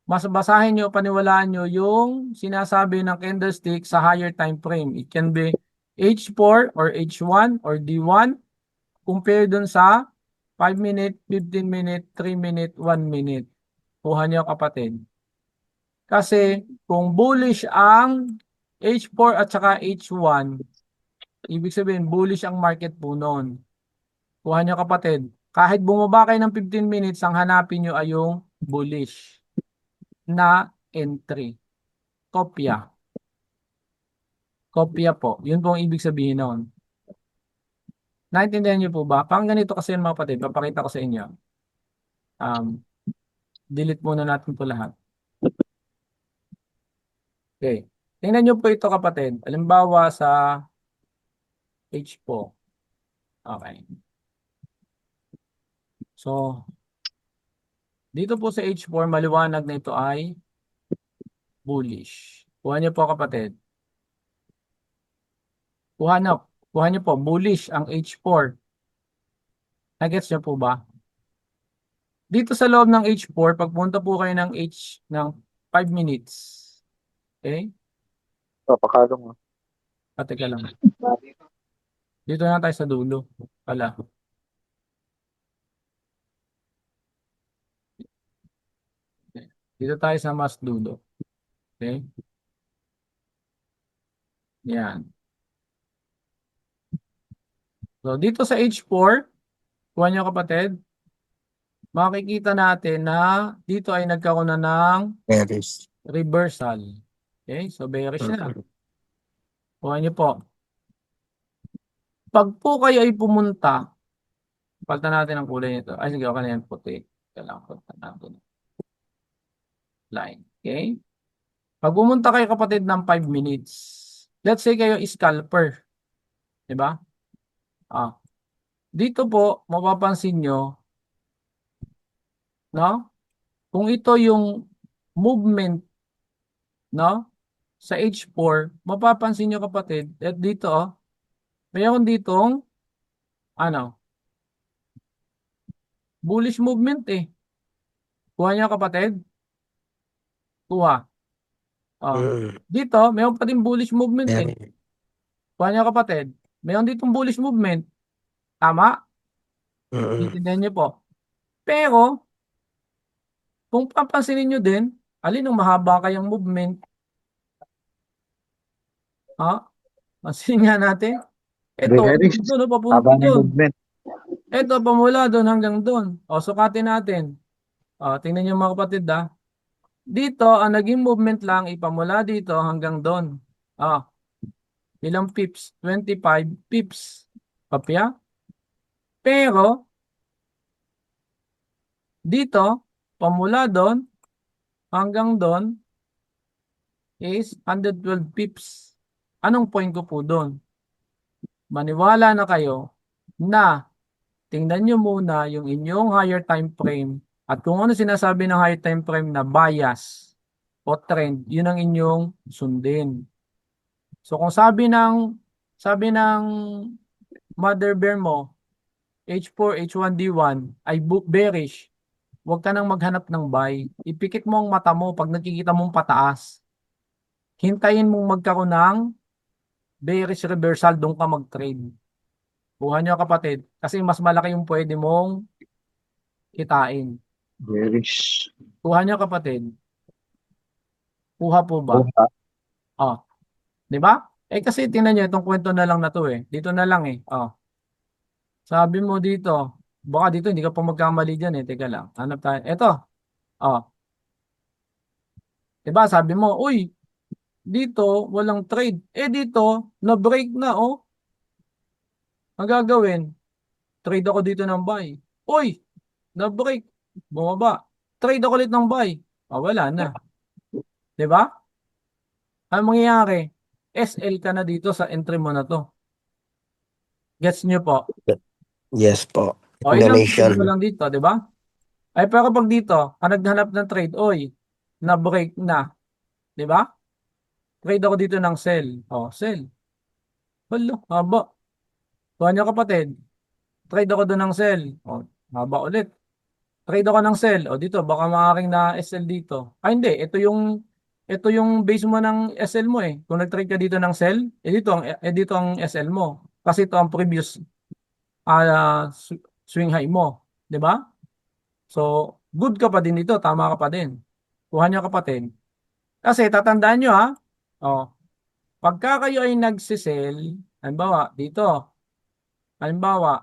mas basahin nyo, paniwalaan nyo yung sinasabi ng candlestick sa higher time frame. It can be H4 or H1 or D1 compare dun sa 5 minute, 15 minute, 3 minute, 1 minute. Kuha nyo kapatid. Kasi kung bullish ang H4 at saka H1, ibig sabihin bullish ang market po noon. Kuha nyo kapatid. Kahit bumaba kayo ng 15 minutes, ang hanapin nyo ay yung bullish na entry. Kopya. Kopya po. Yun po ang ibig sabihin noon. Naintindihan nyo po ba? Parang ganito kasi mga kapatid. Papakita ko sa inyo. Delete muna natin po lahat. Okay. Tingnan nyo po ito kapatid. Halimbawa sa H4. Okay. So, dito po sa H4, maliwanag na ito ay bullish. Kuha nyo po kapatid. Kuha nyo po. Bullish ang H4. Nagets nyo po ba? Dito sa loob ng H4, pagpunta po kayo ng 5 minutes. Okay?
Papakalong mo.
Teka lang. Dito na tayo sa dulo. Pala. Dito tayo sa mas dulo. Okay? Yan. So, dito sa H4, kuha nyo kapatid, makikita natin na dito ay nagkaroon na ng
Bearish.
reversal. Okay? So, bearish na. Kuha nyo po. Pag po kayo ay pumunta, palitan natin ang kulay nito. Ay, sige, okay na yan, puti. Kailangan palitan natin. Line. Okay? Pag pumunta kayo kapatid ng 5 minutes, let's say kayo scalper, di ba? Dito po, mapapansin nyo, no? Kung ito yung movement, no? Sa H4, mapapansin nyo kapatid, at dito, mayroon ditong, ano, bullish movement eh. Kuha nyo kapatid? Kuha. Dito, mayroon pa din bullish movement eh.
Meron.
Kuha nyo kapatid? Mayroon ditong bullish movement. Tama?
Mm.
Intindihan nyo po. Pero, kung papansinin nyo din, alin ang mahaba kayang movement? Pansin nga natin. Ito,
Bearish.
doon, papunta
Haba ng
doon.
movement.
Ito, pamula doon hanggang doon. Sukatin natin. Tingnan nyo mga kapatid Dito, ang naging movement lang, ipamula dito hanggang doon. Ilang pips? 25 pips. Kapya? Pero, dito, pamula doon hanggang doon is 112 pips. Anong point ko po doon? Maniwala na kayo na tingnan nyo muna yung inyong higher time frame at kung ano sinasabi ng higher time frame na bias o trend, yun ang inyong sundin. So kung sabi ng mother bear mo, H4, H1D1 ay bearish, huwag ka nang maghanap ng buy. Ipikit mo ang mata mo pag nakikita mong pataas. Hintayin mong magkaroon ng bearish reversal, doon ka mag-trade. Kuha nyo kapatid, kasi mas malaki yung pwede mong kitain.
Bearish.
Kuha nyo kapatid. Kuha po ba? Di ba? Kasi tingnan nyo, itong kwento na lang na to Dito na lang Sabi mo dito, baka dito hindi ka pa magkamali dyan Teka lang, hanap tayo. Ito. Diba? Sabi mo, uy, dito walang trade. Dito, na-break na Ang gagawin, trade ako dito ng buy. Uy, na-break. Bumaba. Trade ako ulit ng buy. Wala na. Diba? Ang mangyayari, SL ka na dito sa entry mo na to. Gets nyo po?
Yes po.
Ilang
Explanation.
trade mo lang dito, di ba? Pero pag dito, naghanap ng trade, na-break na. Di ba? Trade ako dito ng sell. Sell. Hala, haba. Kuha nyo kapatid. Trade ako doon ng sell. Haba ulit. Trade ako ng sell. Dito, baka maaaring na SL dito. Hindi. Ito yung base mo ng SL mo Kung nag-trade ka dito ng sell, dito ang SL mo. Kasi ito ang previous swing high mo. Di ba? So, good ka pa din dito. Tama ka pa din. Kuha nyo kapatid. Kasi tatandaan nyo pagka kayo ay nagsisell, halimbawa, dito. Halimbawa,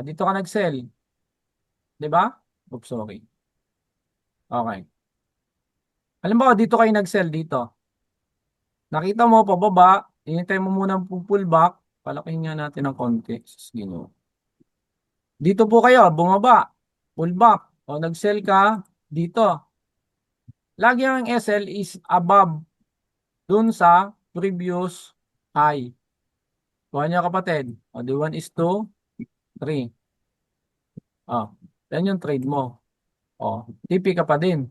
dito ka nag-sell. Di ba? Oops, sorry. Okay. Halimbawa, dito kayo nag-sell dito. Nakita mo, pababa, hinintay mo muna pullback. Palakihin nga natin ng konti. Dito po kayo, bumaba. Pullback. Nag-sell ka dito. Lagi ang SL is above dun sa previous high. Kuha niya kapatid. Di 1:3. Yan yung trade mo. TP ka pa din.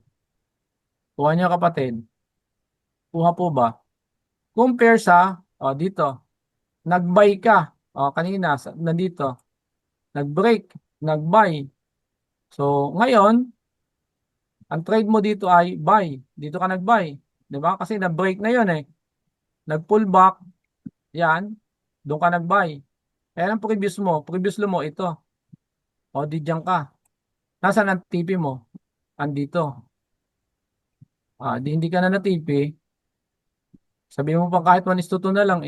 Kuha niya kapatid. Kuha po ba? Compare sa, dito. Nag-buy ka. Kanina, nandito. Nag-break. Nag-buy. So, ngayon, ang trade mo dito ay buy. Dito ka nag-buy. Diba? Kasi na-break na yun Nag-pull back. Yan. Doon ka nag-buy. Kaya ang previous mo ito. Di dyan ka. Nasaan ang TP mo? Andito. Hindi ka na na-TP. Sabi mo pa kahit 1:2 na lang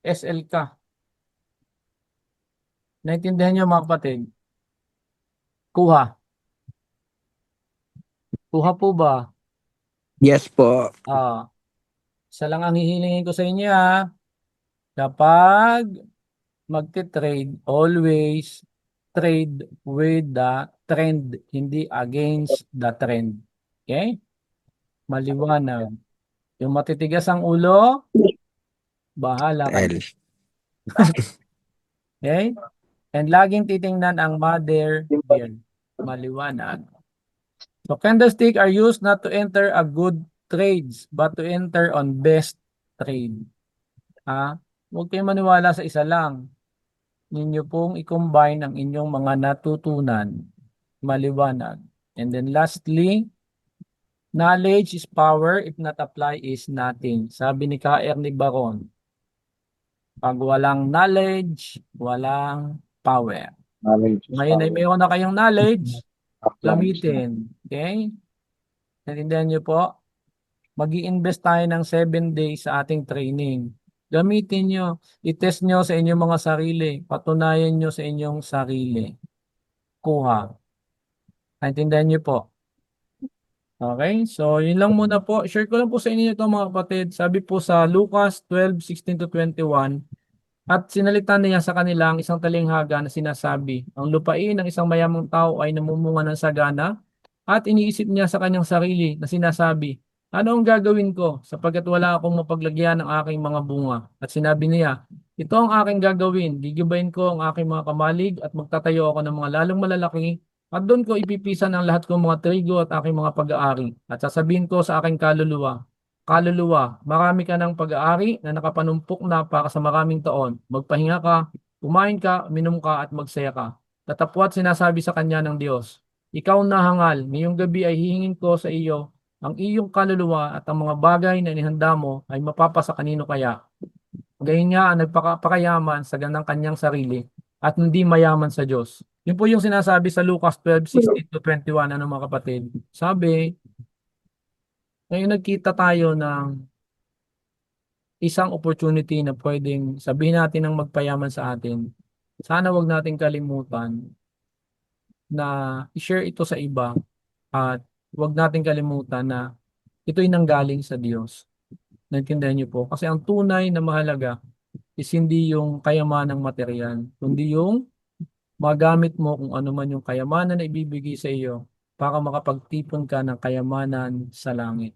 SL ka. Naintindihan niyo mga kapatid? Kuha. Kuha po ba?
Yes po.
Isa lang ang hihilingin ko sa inyo Kapag magte-trade, always trade with the trend, hindi against the trend. Okay? Maliwanag. Yung matitigas ang ulo, bahala ka.
L.
Okay? And laging titingnan ang mother bear. Maliwanag. So candlestick are used not to enter a good trades, but to enter on best trade. Huwag kayong maniwala sa isa lang. Ninyo pong i-combine ang inyong mga natutunan. Maliwanag. And then lastly, knowledge is power, if not apply is nothing. Sabi ni K.R. Baron, pag walang knowledge, walang power. Ngayon ay mayroon na kayong knowledge, gamitin. Okay? Naintindihan niyo po? Mag-i-invest tayo ng 7 days sa ating training. Gamitin nyo. I-test nyo sa inyong mga sarili. Patunayan nyo sa inyong sarili. Kuha. Naintindihan niyo po? Okay? So, yun lang muna po. Share ko lang po sa inyo ito mga kapatid. Sabi po sa Lucas 12:16-21, at sinalita niya sa kanila ang isang talinghaga na sinasabi, ang lupain ng isang mayamang tao ay namumunga ng sagana, at iniisip niya sa kanyang sarili na sinasabi, ano ang gagawin ko sapagkat wala akong mapaglagyan ng aking mga bunga? At sinabi niya, ito ang aking gagawin, gigibayin ko ang aking mga kamalig at magtatayo ako ng mga lalong malalaki at doon ko ipipisan ang lahat kong mga trigo at aking mga pag-aari. At sasabihin ko sa aking kaluluwa, kaluluwa, marami ka ng pag-aari na nakapanumpok na para sa maraming taon. Magpahinga ka, kumain ka, minom ka at magsaya ka. Tatapwat sinasabi sa kanya ng Diyos, ikaw na hangal, ngayong gabi ay hihingin ko sa iyo ang iyong kaluluwa at ang mga bagay na inihanda mo ay mapapasa kanino kaya. Gayon nga ang nagpakayaman sa ganang kanyang sarili at hindi mayaman sa Diyos. Yun po yung sinasabi sa Lucas 12:16-21, ano mga kapatid. Sabi, ngayon nagkita tayo ng isang opportunity na pwedeng sabihin natin ng magpayaman sa atin. Sana wag natin kalimutan na i-share ito sa iba at wag natin kalimutan na ito'y nanggaling sa Diyos. Naintindihan niyo po? Kasi ang tunay na mahalaga is hindi yung kayamanang material, kundi yung magamit mo kung ano man yung kayamanan na ibibigay sa iyo para makapagtipon ka ng kayamanan sa langit.